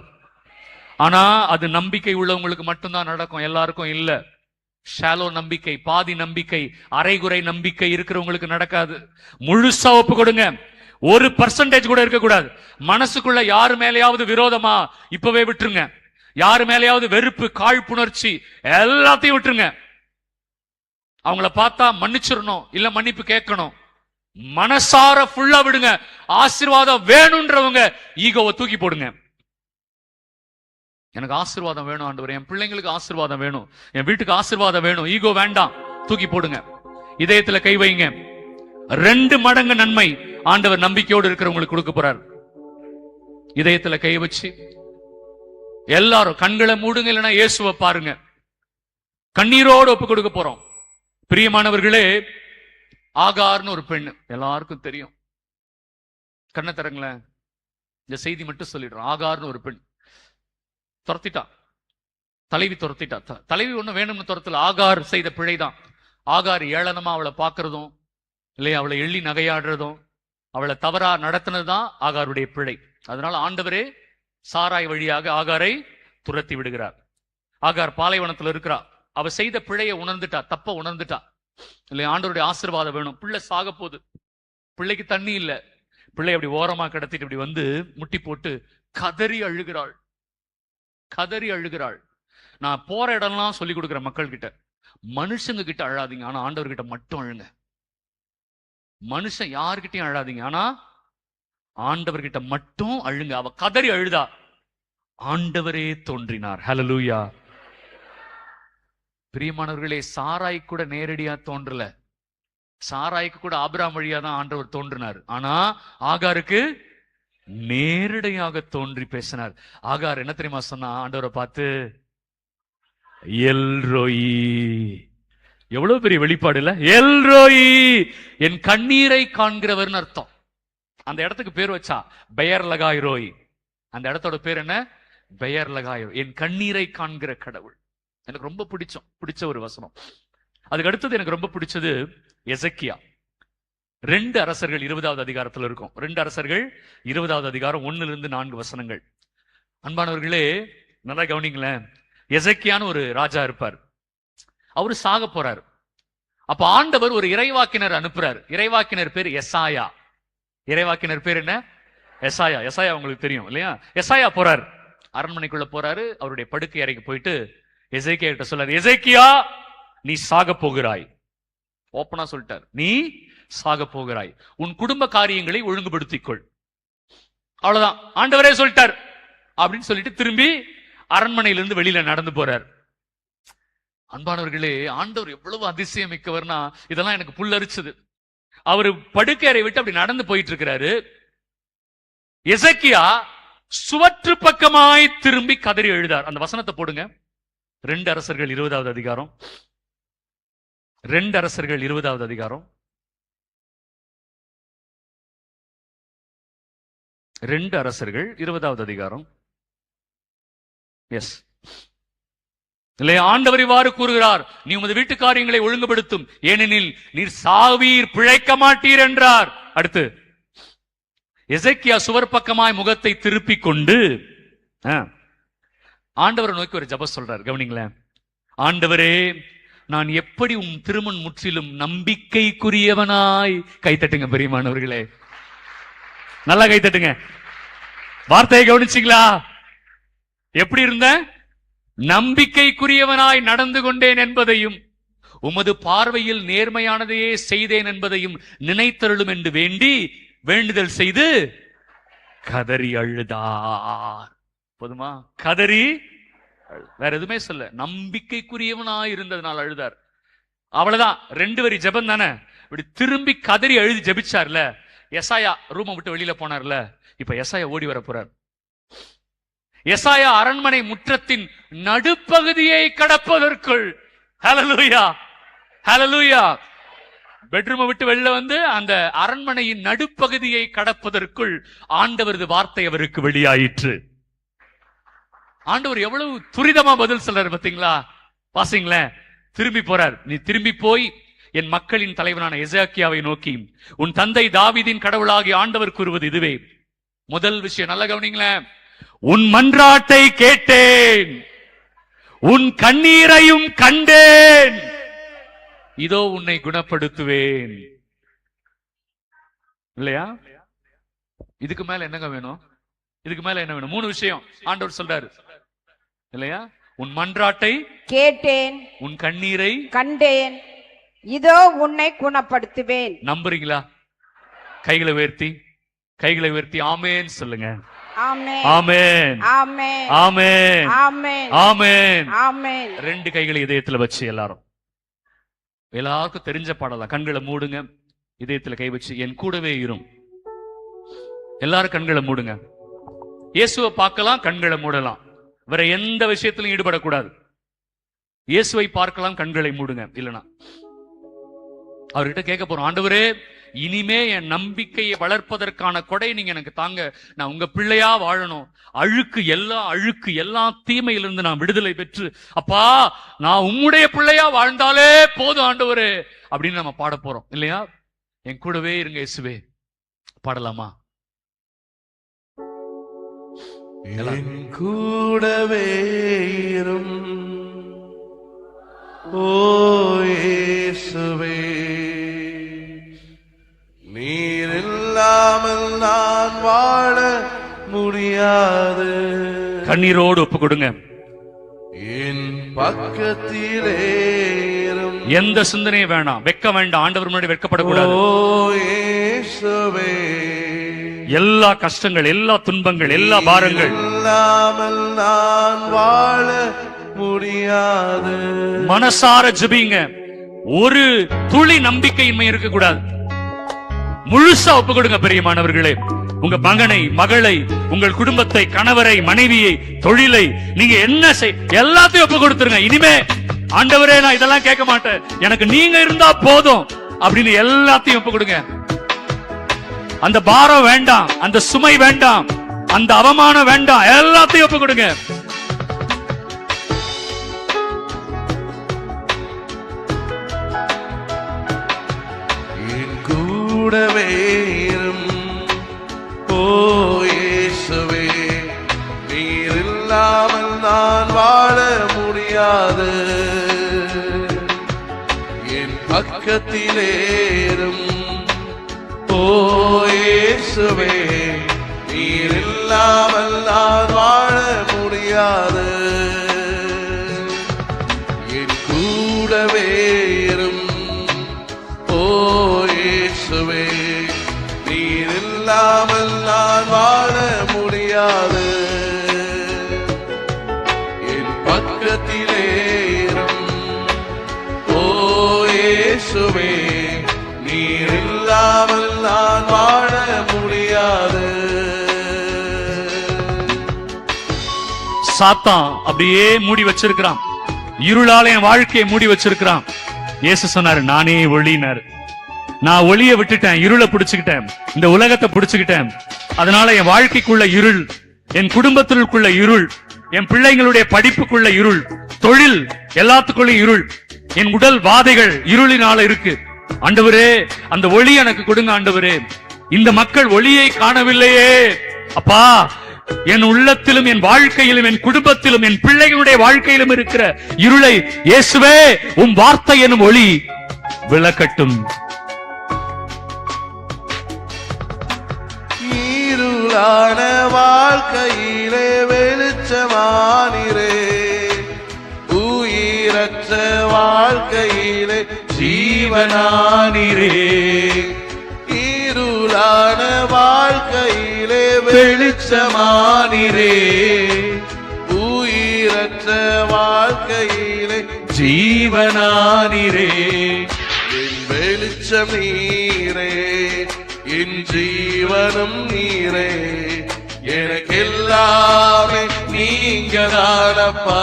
ஆனா அது நம்பிக்கை உள்ளவங்களுக்கு மட்டும்தான் நடக்கும், எல்லாருக்கும் இல்ல. ஷாலோ நம்பிக்கை, பாதி நம்பிக்கை, அரைகுறை நம்பிக்கை இருக்கிறவங்களுக்கு நடக்காது. முழுசா ஒப்பு கொடுங்க. 1% கூட இருக்கக்கூடாது. மனசுக்குள்ள யாரு மேலேயாவது விரோதமா இப்பவே விட்டுருங்க. யாரு மேலேயாவது வெறுப்பு, காழ்ப்புணர்ச்சி எல்லாத்தையும் விட்டுருங்க. அவங்கள பார்த்தா மன்னிச்சிடணும், இல்ல மன்னிப்பு கேட்கணும். மனசார ஃபுல்லா விடுங்க. ஆசீர்வாதம் வேணும்ன்றவங்க ஈகோவை தூக்கி போடுங்க. எனக்கு ஆசீர்வாதம் வேணும் ஆண்டவரே, என் பிள்ளைங்களுக்கு ஆசீர்வாதம் வேணும், என் வீட்டுக்கு ஆசீர்வாதம் வேணும், ஈகோ வேண்டாம், தூக்கி போடுங்க. இதயத்துல கை வைங்க. 2 மடங்கு நன்மை ஆண்டவர் நம்பிக்கையோடு இருக்கிறவங்களுக்கு கொடுக்க போறார். இதயத்துல கை வச்சு எல்லாரும் கண்களை மூடுங்க, இல்லைன்னா இயேசுவை பாருங்க. கண்ணீரோடு ஒப்பு கொடுக்க போறோம். பிரியமானவர்களே, ஆகார்னு ஒரு பெண் எல்லாருக்கும் தெரியும். கண்ணை தரங்களேன், இந்த செய்தி மட்டும் சொல்லிடுறோம். ஆகார்னு ஒரு பெண் துரத்திட்டா, தலைவி துரத்திட்டா. தலைவி ஒண்ணு வேணும்னு துரத்தல, ஆகார் செய்த பிழைதான். ஆகார் ஏளனமா அவளை பார்க்கறதும் இல்லையா, அவளை எள்ளி நகையாடுறதும், அவளை தவறா நடத்தினதுதான் ஆகாருடைய பிழை. அதனால ஆண்டவரே சாராய் வழியாக ஆகாரை துரத்தி விடுகிறார். ஆகார் பாலைவனத்துல இருக்கிறா. அவ செய்த பிழையை உணர்ந்துட்டா, தப்ப உணர்ந்துட்டா. இல்லையா, ஆண்டவருடைய ஆசீர்வாதம் வேணும். பிள்ளை சாக போகுது, பிள்ளைக்கு தண்ணி இல்ல. பிள்ளை அப்படி ஓரமா கடத்திட்டு இப்படி வந்து முட்டி போட்டு கதறி அழுகிறாள். நான் போற இடம்லாம் சொல்லி கொடுக்கிற மக்கள் கிட்ட, மனுஷங்க கிட்ட அழாதீங்க, ஆனா ஆண்டவர்கிட்ட மட்டும் அழுங்க. மனுஷன் யாருக்கிட்டையும் அழாதீங்க, ஆனா ஆண்டவர்கிட்ட மட்டும் அழுங்க. அவ கதறி அழுதா, ஆண்டவரே தோன்றினார். ஹல்லேலூயா. பிரியமானவர்களே, சாராய் கூட நேரடியா தோன்றல. சாராய்க்கு கூட ஆபிரகாம் வழியா தான் ஆண்டவர் தோன்றினார். ஆனா ஆகாருக்கு நேரடியாக தோன்றி பேசினார். ஆகார் என்ன தெரியுமா சொன்னா ஆண்டவரை பார்த்து? எல்ரோயி. எவ்வளவு பெரிய வெளிப்பாடு இல்ல? எல்ரோயி, என் கண்ணீரை காண்கிறவர்னு அர்த்தம். அந்த இடத்துக்கு பேர் வச்சா பெயர் லகாய் ரோய். அந்த இடத்தோட பேர் என்ன? பெயர் லகாய் ரோய், என் கண்ணீரை காண்கிற கடவுள். எனக்கு ரொம்ப பிடிச்ச ஒரு வசனம். அதுக்கு அடுத்தது எனக்கு ரொம்ப பிடிச்சது எசேக்கியா. 2 அரசர்கள் 20வது அதிகாரத்தில் இருக்கும். 2 அரசர்கள் 20வது அதிகாரம் 1-4 வசனங்கள். அன்பானவர்களே, நல்லா கவனிங்களேன். எசேக்கியான்னு ஒரு ராஜா இருப்பார். அவரு சாக போறார். அப்ப ஆண்டவர் ஒரு இறைவாக்கினர் அனுப்புறார். இறைவாக்கினர் பேர் எசாயா. இறைவாக்கினர் பேர் என்ன? எசாயா. எசாயா உங்களுக்கு தெரியும் இல்லையா? எசாயா போறார், அரண்மனைக்குள்ள போறாரு. அவருடைய படுக்கை அறைக்கு போயிட்டு எசேக்கியா கிட்ட சொல்றாரு, எசேக்கியா நீ சாக போகிறாய். ஓப்பனா சொல்லிட்டார், நீ சாக போகிறாய், உன் குடும்ப காரியங்களை ஒழுங்குபடுத்திக்கொள். அவ்வளவுதான், ஆண்டவரே சொல்லிட்டார் அப்படின்னு சொல்லிட்டு திரும்பி அரண்மனையிலிருந்து வெளியில நடந்து போறார். அன்பானவர்களே, ஆண்டவர் எவ்வளவு அதிசயம் மிக்கவர்னா இதெல்லாம் எனக்கு புல்லரிச்சது. அவரு படுக்கையறை விட்டு அப்படி நடந்து போயிட்டு இருக்கிறாரு. எசேக்கியா சுவற்று பக்கமாய் திரும்பி கதறி எழுதார். அந்த வசனத்தை போடுங்க. 2 அரசர்கள் 20வது அதிகாரம். 2 அரசர்கள் 20வது அதிகாரம். 2 அரசர்கள் 20வது அதிகாரம். எஸ் இல்லையா? ஆண்டவர் இவ்வாறு கூறுகிறார், நீ உமது வீட்டு காரியங்களை ஒழுங்குபடுத்தும், ஏனெனில் நீர் சாவீர், பிழைக்க மாட்டீர் என்றார். அடுத்து எசேக்கியா சுவர் பக்கமாய் முகத்தை திருப்பி கொண்டு ஆண்டவரை நோக்கி ஒரு ஜெபம் சொல்றார். கவனிங்களேன். ஆண்டவரே, நான் எப்படி உம் திருமண் முற்றிலும் நம்பிக்கைக்குரியவனாய். கைத்தட்டுங்க பெரியமானவர்களே, நல்லா கைத்தட்டுங்க. வார்த்தையை கவனிச்சிங்களா? எப்படி இருந்த? நம்பிக்கைக்குரியவனாய் நடந்து கொண்டேன் என்பதையும் உமது பார்வையில் நேர்மையானதையே செய்தேன் என்பதையும் நினைத்தருளும் என்று வேண்டி வேண்டுதல் செய்து கதறி அழுதார். போதுமா? கதறி, வேற எதுவுமே சொல்ல, நம்பிக்கைக்குரியவனாய் இருந்ததுனால அழுதார். அவ்வளவுதான். 2 வரி ஜெபம் தானே. இப்படி திரும்பி கதறி அழுதி ஜெபிச்சார்ல. எசாயா ரூமை விட்டு வெளியில போனார்ல, இப்ப எசாயா ஓடி வர போறார். எசாயா அரண்மனை முற்றத்தின் நடுப்பகுதியை கடப்பதற்குள், ஹல்லேலூயா ஹல்லேலூயா, பெட்ரூமை விட்டு வெளில வந்து அந்த அரண்மனையின் நடுப்பகுதியை கடப்பதற்குள் ஆண்டவரது வார்த்தை அவருக்கு வெளியாயிற்று. ஆண்டவர் எவ்வளவு துரிதமா பதில் சொல்றாரு பாத்தீங்களா? வாசிங்களேன். திரும்பி போறார். நீ திரும்பி போய் என் மக்களின் தலைவனான எசேக்கியாவை நோக்கி, உன் தந்தை தாவீதின் கடவுளாகி ஆண்டவர் கூறுவது இதுவே. முதல் விஷயம் நல்ல கவனிங்களேன். உன் மன்றாட்டை கேட்டேன், உன் கண்ணீரையும் கண்டேன், இதோ உன்னை குணப்படுத்துவேன். இல்லையா? இதுக்கு மேல என்னங்க வேணும்? இதுக்கு மேல என்ன வேணும்? 3 விஷயம் ஆண்டவர் சொல்றாரு இல்லையா? உன் மன்றாட்டை கேட்டேன், உன் கண்ணீரை கண்டேன், இதோ உன்னை குணப்படுத்துவேன். நம்புறீங்களா? கைகளை உயர்த்தி ஆமென் சொல்லுங்க. ஆமென் ஆமென் ஆமென் ஆமென் ஆமென் ஆமென். ஆமென். 2 கைகளை இதயத்துல வச்சு எல்லாருக்கும் தெரிஞ்ச பாடலாம். கண்களை மூடுங்க, இதயத்துல கை வச்சு என் கூடவே இரும். எல்லாரும் கண்களை மூடுங்க. இயேசுவை பார்க்கலாம், கண்களை மூடலாம். வேற எந்த விஷயத்திலும் ஈடுபடக்கூடாது. இயேசுவை பார்க்கலாம், கண்களை மூடுங்க. இல்லனா அவர்கிட்ட கேட்க போறோம், ஆண்டவரே இனிமே என் நம்பிக்கையை வளர்ப்பதற்கான கொடை நீங்க எனக்கு தாங்க. நான் உங்க பிள்ளையா வாழணும். அழுக்கு எல்லா தீமையிலிருந்து நான் விடுதலை பெற்று, அப்பா நான் உம்முடைய பிள்ளையா வாழ்ந்தாலே போதும் ஆண்டவரே அப்படின்னு நம்ம பாட போறோம் இல்லையா? என் கூடவே இருங்க இயேசுவே. பாடலாமா? என் கூடவே இரும் ஓ இயேசுவே, நீர் இல்லாமல் நான் வாழ முடியாது. கண்ணீரோடு ஒப்பு கொடுங்க. என் பக்கத்திலே இரும். எந்த சிந்தனையும் வேண்டாம், வெட்க வேண்டாம். ஆண்டவர் முன்னாடி வெட்கப்படக்கூடாது. ஓ இயேசுவே, எல்லா கஷ்டங்கள், எல்லா துன்பங்கள், எல்லா பாரங்கள் இல்லாமல் நான் வாழ முடியாது. மனசார ஜெபிங்க. ஒரு துளி நம்பிக்கையின்மை இருக்க கூடாது. முழுசா ஒப்பு கொடுங்க பிரியமானவர்களே. உங்க மகனை, மகளை, உங்கள் குடும்பத்தை, கணவரை, மனைவியை, தொழிலை, நீங்க என்ன எல்லாத்தையும் ஒப்பு கொடுத்துருங்க. இனிமே ஆண்டவரே நான் இதெல்லாம் கேட்க மாட்டேன், எனக்கு நீங்க இருந்தா போதும் அப்படின்னு எல்லாத்தையும் ஒப்பு கொடுங்க. அந்த பாரம் வேண்டாம், அந்த சுமை வேண்டாம், அந்த அவமானம் வேண்டாம், எல்லாத்தையும் ஒப்பு கொடுங்க. என் கூடவே இரும் ஓ இயேசுவே, நீர் இல்லாமல் நான் வாழ முடியாது. என் பக்கத்திலே இரும் ஓ இயேசுவே, நீர் இல்லாமல் நான் வாழ முடியாது. என் கூடவே இரும் ஓ இயேசுவே, நீர் இல்லாமல் நான் வாழ முடியாது. என் பக்கத்திலே இரும் ஓ இயேசுவே, நீர் இல்லாமல் நான் வாழ முடியாது. சாத்தான் அப்படியே மூடி வச்சிருக்கிறான், இருளால என் வாழ்க்கையை மூடி வச்சிருக்கிறான். இயேசு சொன்னாரு, நானே ஒளினார். நான் ஒளியை விட்டுட்டேன், இருளை பிடிச்சுக்கிட்டேன், இந்த உலகத்தை பிடிச்சுக்கிட்டேன். அதனால என் வாழ்க்கைக்குள்ள இருள், என் குடும்பத்திற்குள்ள இருள், என் பிள்ளைங்களுடைய படிப்புக்குள்ள இருள், தொழில் எல்லாத்துக்குள்ள இருள், என் உடல் வாதைகள் இருளினால இருக்கு. ஆண்டவரே அந்த ஒளி எனக்கு கொடுங்க ஆண்டவரே. இந்த மக்கள் ஒளியை காணவில்லையே அப்பா. என் உள்ளத்திலும், என் வாழ்க்கையிலும், என் குடும்பத்திலும், என் பிள்ளைகளுடைய வாழ்க்கையிலும் இருக்கிற இருளை இயேசுவே உம் வார்த்தை எனும் ஒளி விளக்கட்டும். இருளான வாழ்க்கையிலே வெளிச்சமானிரே, உயிரற்ற வாழ்க்கையிலே ஜீவனானீரே, இருளான வாழ்க்கையிலே வெளிச்சமானீரே, உயிரற்ற வாழ்க்கையிலே ஜீவனானீரே, என் வெளிச்சம் நீரே, என் ஜீவனும் நீரே, எனக்கு எல்லாமே நீங்க தானப்பா.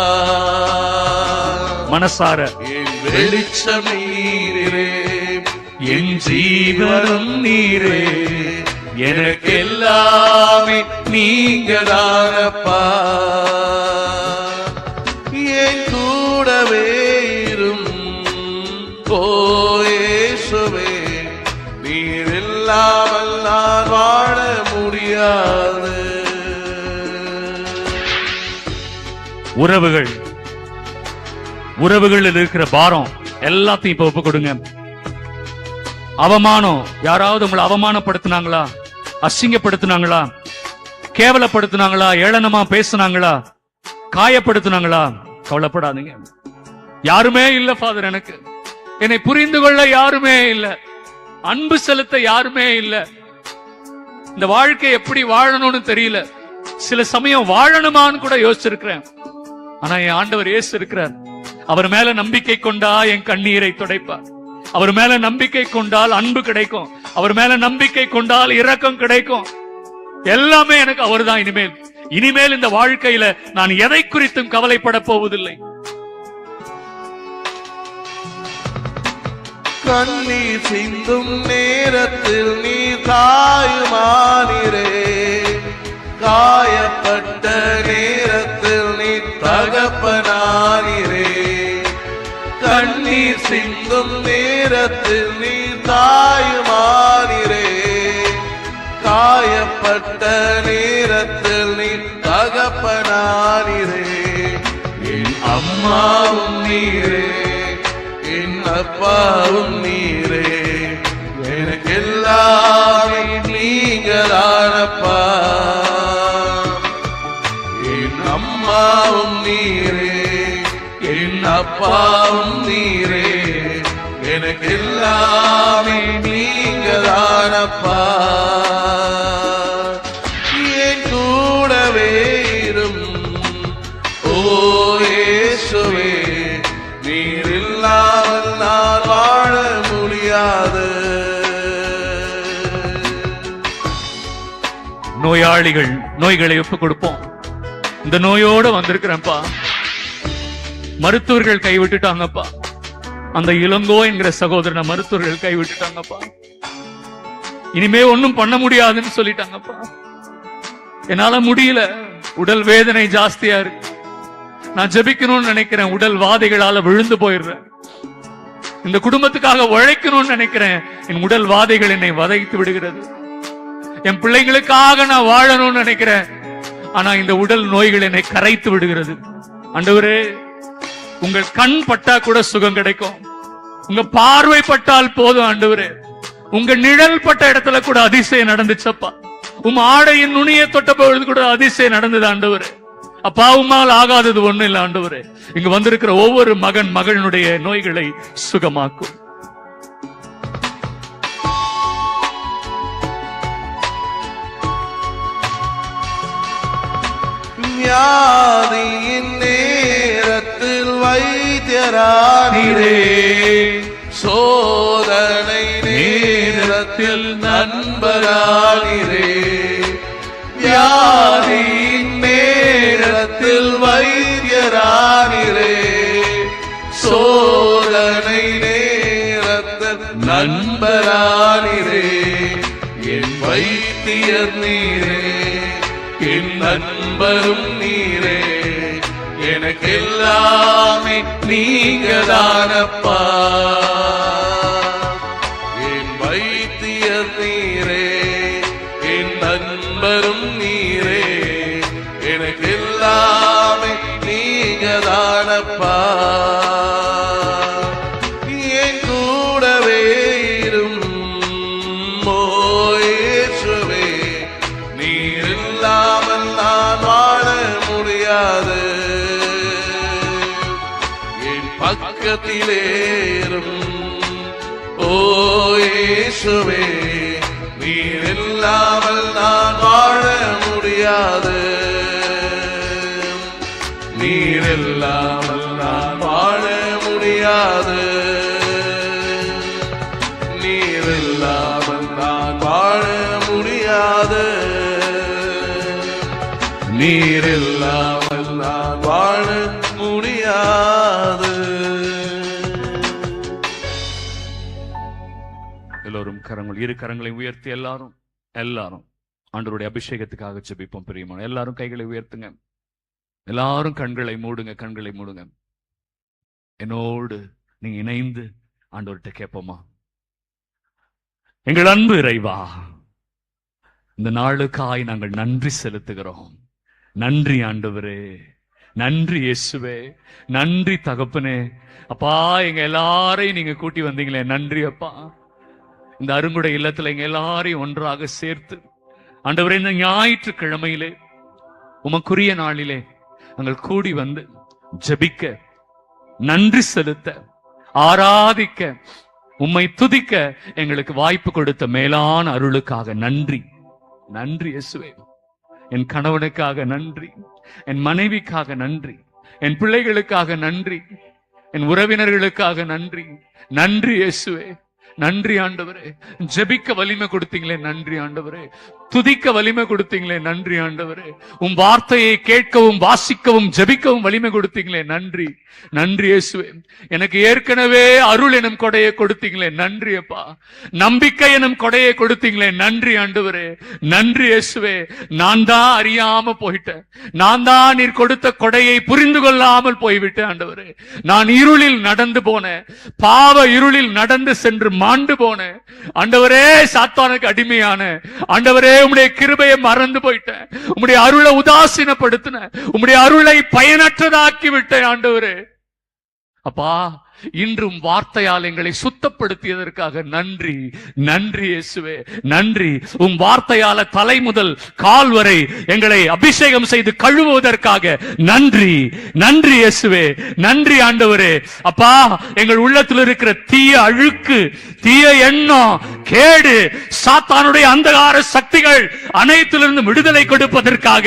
மனசார என் வெளிச்சம் நீரே, என் ஜீவனும் நீரே, எனக்கு எல்லாமே நீங்க தானப்பா. என் கூடவே இரும் ஓ இயேசுவே, நீர் இல்லாமல் நான் வாழ முடியாது. உறவுகளில் இருக்கிற பாரம் எல்லாத்தையும் இப்ப ஒப்பு கொடுங்க. அவமானம், யாராவது உங்களை அவமானப்படுத்தினாங்களா, அசிங்கப்படுத்தினாங்களா, கேவலப்படுத்தினாங்களா, ஏளனமா பேசினாங்களா, காயப்படுத்தினாங்களா, கவலைப்படாதீங்க. யாருமே இல்ல ஃபாதர், எனக்கு என்னை புரிந்து கொள்ள யாருமே இல்ல, அன்பு செலுத்த யாருமே இல்ல, இந்த வாழ்க்கை எப்படி வாழணும்னு தெரியல, சில சமயம் வாழணுமான்னு கூட யோசிச்சிருக்கிறேன். ஆனா என் ஆண்டவர் இயேசு இருக்கிறார். அவர் மேல நம்பிக்கை கொண்டா என் கண்ணீரை துடைப்பார். அவர் மேல நம்பிக்கை கொண்டால் அன்பு கிடைக்கும். அவர் மேல நம்பிக்கை கொண்டால் இரக்கம் கிடைக்கும். எல்லாமே எனக்கு அவர்தான். இனிமேல் இந்த வாழ்க்கையில நான் எதை குறித்தும் கவலைப்பட போவதில்லை. கண்ணீர் சிந்தும் நேரத்தில் நீ தாயுமானீரே, காயப்பட்ட நேரத்தில் நீ தகப்பனானீரே, கண்ணீர் சிந்தும் நேரத்தில் நீ தாயுமானீரே, காயப்பட்ட நேரத்தில் நீ தகப்பனானீரே, என் அம்மாவும் நீரே, என் அப்பாவும் நீரே, எனக்கு எல்லாமே நீங்க தானப்பா. என் அம்மாவும் நீரே, என் அப்பாவும் நீரே, எனக்கு எல்லாமே நீங்க தானப்பா. என் கூடவே இரும் ஓ இயேசுவே, நீர் இல்லாமல் நான் வாழ முடியாது. நோயாளிகள் நோய்களை ஒப்புக் கொடுப்போம். இந்த நோயோட வந்திருக்கிறேன்ப்பா, மருத்துவர்கள் கைவிட்டுட்டாங்கப்பா, அந்த இளங்கோ என்கிற சகோதரனை மருத்துவர்கள் கைவிட்டுட்டாங்கப்பா, இனிமே ஒன்னும் பண்ண முடியாதுன்னு சொல்லிட்டாங்கப்பா, என்னால முடியல, உடல் வேதனை ஜாஸ்தியா இருக்கு, நான் ஜெபிக்கணும்னு நினைக்கிறேன், உடல் வாதைகளால விழுந்து போயிடுறேன், இந்த குடும்பத்துக்காக உழைக்கணும்னு நினைக்கிறேன், என் உடல் வாதைகள் என்னை வதைத்து விடுகிறது, என் பிள்ளைங்களுக்காக நான் வாழணும்னு நினைக்கிறேன், ஆனா இந்த உடல் நோய்கள் என்னை கரைத்து விடுகிறது. ஆண்டவரே, உங்கள் கண் பட்டா கூட சுகம் கிடைக்கும், உங்க பார்வை பட்டால் போதும் ஆண்டவரே, உங்க நிழல் பட்ட இடத்துல கூட அதிசயம் நடந்துச்சப்பா, உம் ஆடையின் நுனியை தொட்ட பொழுது கூட அதிசயம் நடந்தது ஆண்டவரே. அப்பா, உம்மால் ஆகாதது ஒண்ணு இல்ல ஆண்டவரே. இங்கு வந்திருக்கிற ஒவ்வொரு மகன் மகளுடைய நோய்களை சுகமாக்கும். வியாதியின் நேரத்தில் வைத்தியரானீரே, சோதனை நேரத்தில் நண்பரானீரே, வியாதியின் நேரத்தில் வைத்தியரானீரே, சோதனை நேரத்தில் நண்பரானீரே, என் வைத்தியர் நீரே, என் நண்பரும் நீரே, எனக்கு எல்லாமே நீங்க தானப்பா. என் வைத்தியர் நீரே, என் நண்பரும் நீரே, எனக்கு எல்லாமே நீங்க தானப்பா. என் கூடவே இரும் ஓ இயேசுவே, நீர் இல்லாமல் நான் வாழ முடியாது. என் பக்கத்திலேறும். ஓ இயேசுவே, நீர் இல்லாமல் நான் வாழ முடியாது. நீர் இல்லாமல் நான் வாழ முடியாது. நீர் இல்லாமல் நான் வாழ முடியாது. நீர் இல்லாமல் நான் வாழ முடியாது. எல்லோரும் இரு கரங்களை உயர்த்தி எல்லாரும் ஆண்டவருடைய அபிஷேகத்துக்காக ஜெபிப்போம். பிரியமான எல்லாரும் கைகளை உயர்த்துங்க. எல்லாரும் கண்களை மூடுங்க. என்னோடு நீங்க இணைந்து ஆண்டவர்கிட்ட கேட்போமா? எங்கள் அன்பு இறைவா, இந்த நாளுக்காய் நாங்கள் நன்றி செலுத்துகிறோம். நன்றி ஆண்டவரே, நன்றி இயேசுவே, நன்றி தகப்பனே. அப்பா, எங்க எல்லாரையும் நீங்க கூட்டி வந்தீங்களே, நன்றி அப்பா. இந்த அருங்குடை இல்லத்துல எங்க எல்லாரையும் ஒன்றாக சேர்த்து ஆண்டவரே, இந்த ஞாயிற்றுக்கிழமையிலே உமக்குரிய நாளிலே நாங்கள் கூடி வந்து ஜெபிக்க, நன்றி செலுத்த, ஆராதிக்க, உம்மை துதிக்க எங்களுக்கு வாய்ப்பு கொடுத்த மேலான அருளுக்காக நன்றி. நன்றி இயேசுவே. என் கணவனுக்காக நன்றி, என் மனைவிக்காக நன்றி, என் பிள்ளைகளுக்காக நன்றி, என் உறவினர்களுக்காக நன்றி. நன்றி இயேசுவே, நன்றி ஆண்டவரே. ஜெபிக்க வலிமை கொடுத்தீங்களே, நன்றி ஆண்டவரே. துதிக்க வலிமை கொடுத்தீங்களே, நன்றி ஆண்டவரே. உம் வார்த்தையை கேட்கவும் வாசிக்கவும் ஜெபிக்கவும் வலிமை கொடுத்தீங்களே, நன்றி. நன்றி இயேசுவே. எனக்கு ஏற்கனவே அருள் எனும் கொடையை கொடுத்தீங்களே, நன்றி அப்பா. நம்பிக்கை எனும் கொடையை கொடுத்தீங்களே, நன்றி ஆண்டவரே. நன்றி இயேசுவே. நான் தான் அறியாம போயிட்டேன். நான் தான் நீர் கொடுத்த கொடையை புரிந்து கொள்ளாமல் போய்விட்டேன் ஆண்டவரே. நான் இருளில் நடந்து போனேன், பாவ இருளில் நடந்து சென்று மாண்டு போனேன் ஆண்டவரே. சாத்தானுக்கு அடிமையான ஆண்டவரே, உம்முடைய கிருபையை மறந்து போயிட்டேன். உம்முடைய அருளை உதாசீனப்படுத்தின, உம்முடைய அருளை பயனற்றதாக்கி விட்டேன் ஆண்டவரே. அப்பா, இன்றும் வார்த்தையால் எங்களை சுத்தப்படுத்தியதற்காக நன்றி. நன்றி இயேசுவே, நன்றி. உம் வார்த்தையால தலை முதல் கால் வரை எங்களை அபிஷேகம் செய்து கழுவுவதற்காக நன்றி. நன்றி இயேசுவே, நன்றி ஆண்டவரே. அப்பா, எங்கள் உள்ளத்தில் இருக்கிற தீய அழுக்கு, தீய எண்ணம், கேடு, சாத்தானுடைய அந்தகார சக்திகள் அனைத்திலிருந்து விடுதலை கொடுப்பதற்காக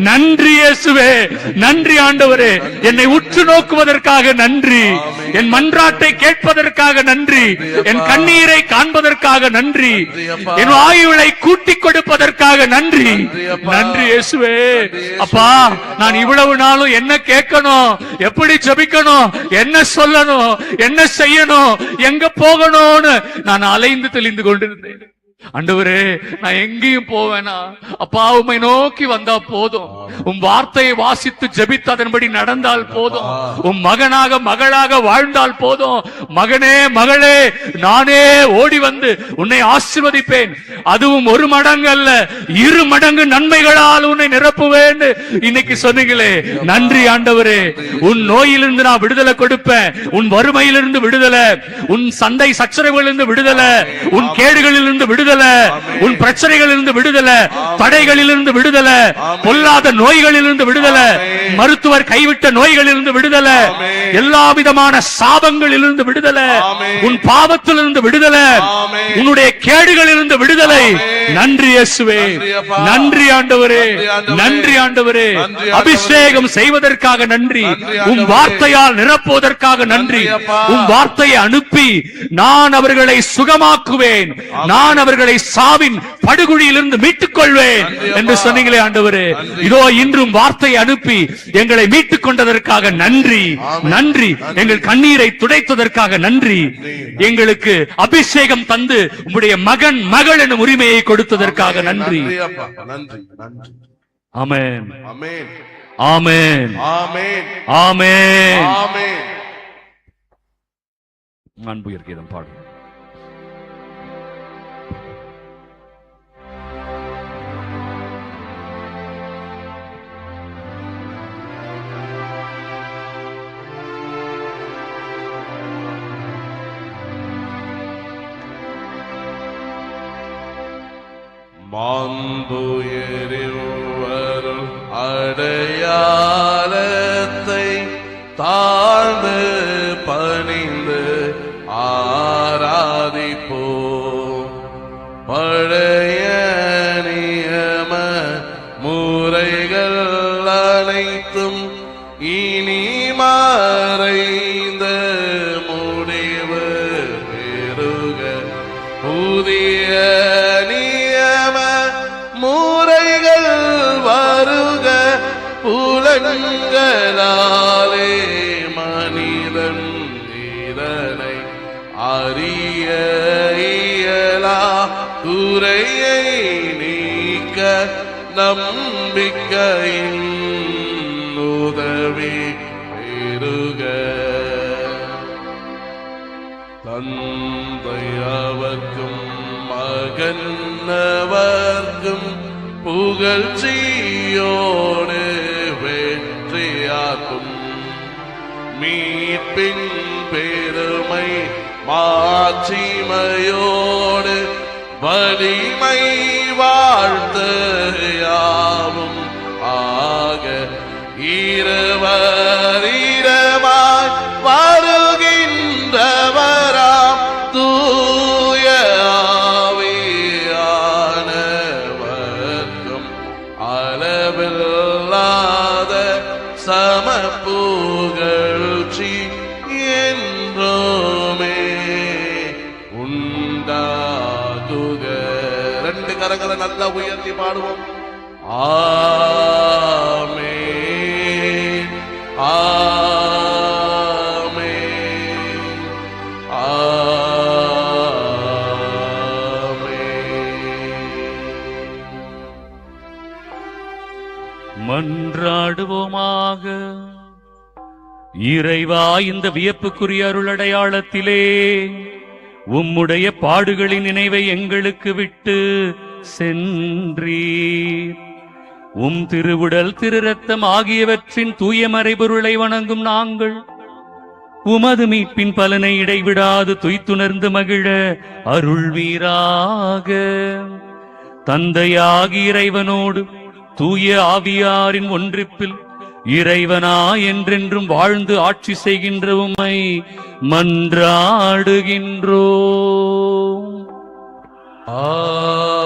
நன்றி இயேசுவே. நன்றி ஆண்டவரே. என்னை உற்று நோக்குவதற்காக நன்றி. என் மன்றாட்டை கேட்பதற்காக நன்றி. என் கண்ணீரை காண்பதற்காக நன்றி. என் ஆயுளை கூட்டிக் கொடுப்பதற்காக நன்றி. நன்றி இயேசுவே. அப்பா, நான் இவ்வளவு நாளும் என்ன கேட்கணும், எப்படி ஜெபிக்கணும், என்ன சொல்லணும், என்ன செய்யணும், எங்க போகணும்னு நான் அலைந்து தெளிந்து கொண்டிருந்தேன் ஆண்டவரே. நான் எங்கேயும் போவேனா அப்பா, உம்மை நோக்கி வந்தா போதும். உம் வார்த்தையை வாசித்து ஜெபித்து அதன்படி நடந்தால் போதும். உம் மகனாக மகளாக வாழ்ந்தால் போதும். மகனே மகளே, நானே ஓடி வந்து உன்னை ஆசீர்வதிப்பேன். அதுவும் 1 மடங்கு அல்ல, 2 மடங்கு நன்மைகளால் உன்னை நிரப்புவேன் இன்னைக்கு சொன்னீங்களே, நன்றி ஆண்டவரே. உன் நோயிலிருந்து நான் விடுதலை கொடுப்பேன். உன் வறுமையிலிருந்து விடுதலை, உன் சண்டை சச்சரவுகளிலிருந்து விடுதலை, உன் கேடுகளிலிருந்து விடுதலை, உன் பிரச்சனைகளிலிருந்து விடுதலை, தடைகளிலிருந்து விடுதலை, பொல்லாத நோய்களிலிருந்து விடுதலை, மருத்துவர் கைவிட்ட நோய்களிலிருந்து விடுதலை, எல்லா விதமான சாபங்களிலிருந்து விடுதலை, உன் பாவத்திலிருந்து விடுதலை, உன்னுடைய கேடுகளிலிருந்து விடுதலை. நன்றி இயேசுவே, நன்றி ஆண்டவரே, நன்றி ஆண்டவரே. அபிஷேகம் செய்வதற்காக நன்றி. உம் வார்த்தையால் நிரப்புவதற்காக நன்றி. உம் வார்த்தையை அனுப்பி நான் அவர்களை சுகமாக்குவேன், நான் அவர்களை சாவின் படுகுழியிலிருந்து மீட்டுக் கொள்வேன் என்று சொன்னீங்களே ஆண்டவரே. இதோ இன்றும் வார்த்தையை அனுப்பி எங்களை மீட்டுக் கொண்டதற்காக நன்றி. நன்றி. எங்கள் கண்ணீரை துடைத்ததற்காக நன்றி. எங்களுக்கு அபிஷேகம் தந்து உம்முடைய மகன் மகள் எனும் உரிமையை கொடுத்ததற்காக நன்றி. ஆமென், ஆமென், ஆமென், ஆமென், ஆமென். அன்புயர் கீதம் பாடு. மாண்புயரில் வரும் அடையாளத்தை தாழ்ந்து பணிந்து ஆராதிப்போம். பழைய நியம முறைகள் அனைத்தும் இனி மறைந்த முடிவு பெறுக. புதிய நியம முறைகள் வருக. புலன்களாலே மனிதன் இதனை அறிய இயலா. குறையை நீக்க நம்பிக்கையின் உதவி பெறுக. தந்தை அவர்க்கும் மகனவர்க்கும் புகழ்ச்சியோடு வெற்றியாக்கும். மீட்பின் பெருமை மாட்சிமையோடு வலிமை வாழ்த்து யாவும் ஆக. இருவரிடமாய் வருகின்றவராம் தூய ஆவியானவர்க்கும் அளவில்லாத சம புகழ்ச்சி என்றுமே உண்டாகுக. ரெண்டு கரங்களை நல்லா உயர்த்தி பாடுவோம். ஆமென், ஆமென், ஆமென். மன்றாடுவோமாக. இறைவா, இந்த வியப்புக்குரிய அருளடையாளத்திலே உம்முடைய பாடுகளின் நினைவை எங்களுக்கு விட்டு சென்றீர். உம் திருவுடல் திரு ரத்தம் ஆகியவற்றின் தூய மறைபொருளை வணங்கும் நாங்கள் உமது மீட்பின் பலனை இடைவிடாது துய்த்துணர்ந்து மகிழ அருள்வீராக. தந்தையாகி இறைவனோடு தூய ஆவியாரின் ஒன்றிப்பில் இறைவனா என்றென்றும் வாழ்ந்து ஆட்சி செய்கின்ற உம்மை மன்றாடுகின்றோம். ஆமென்.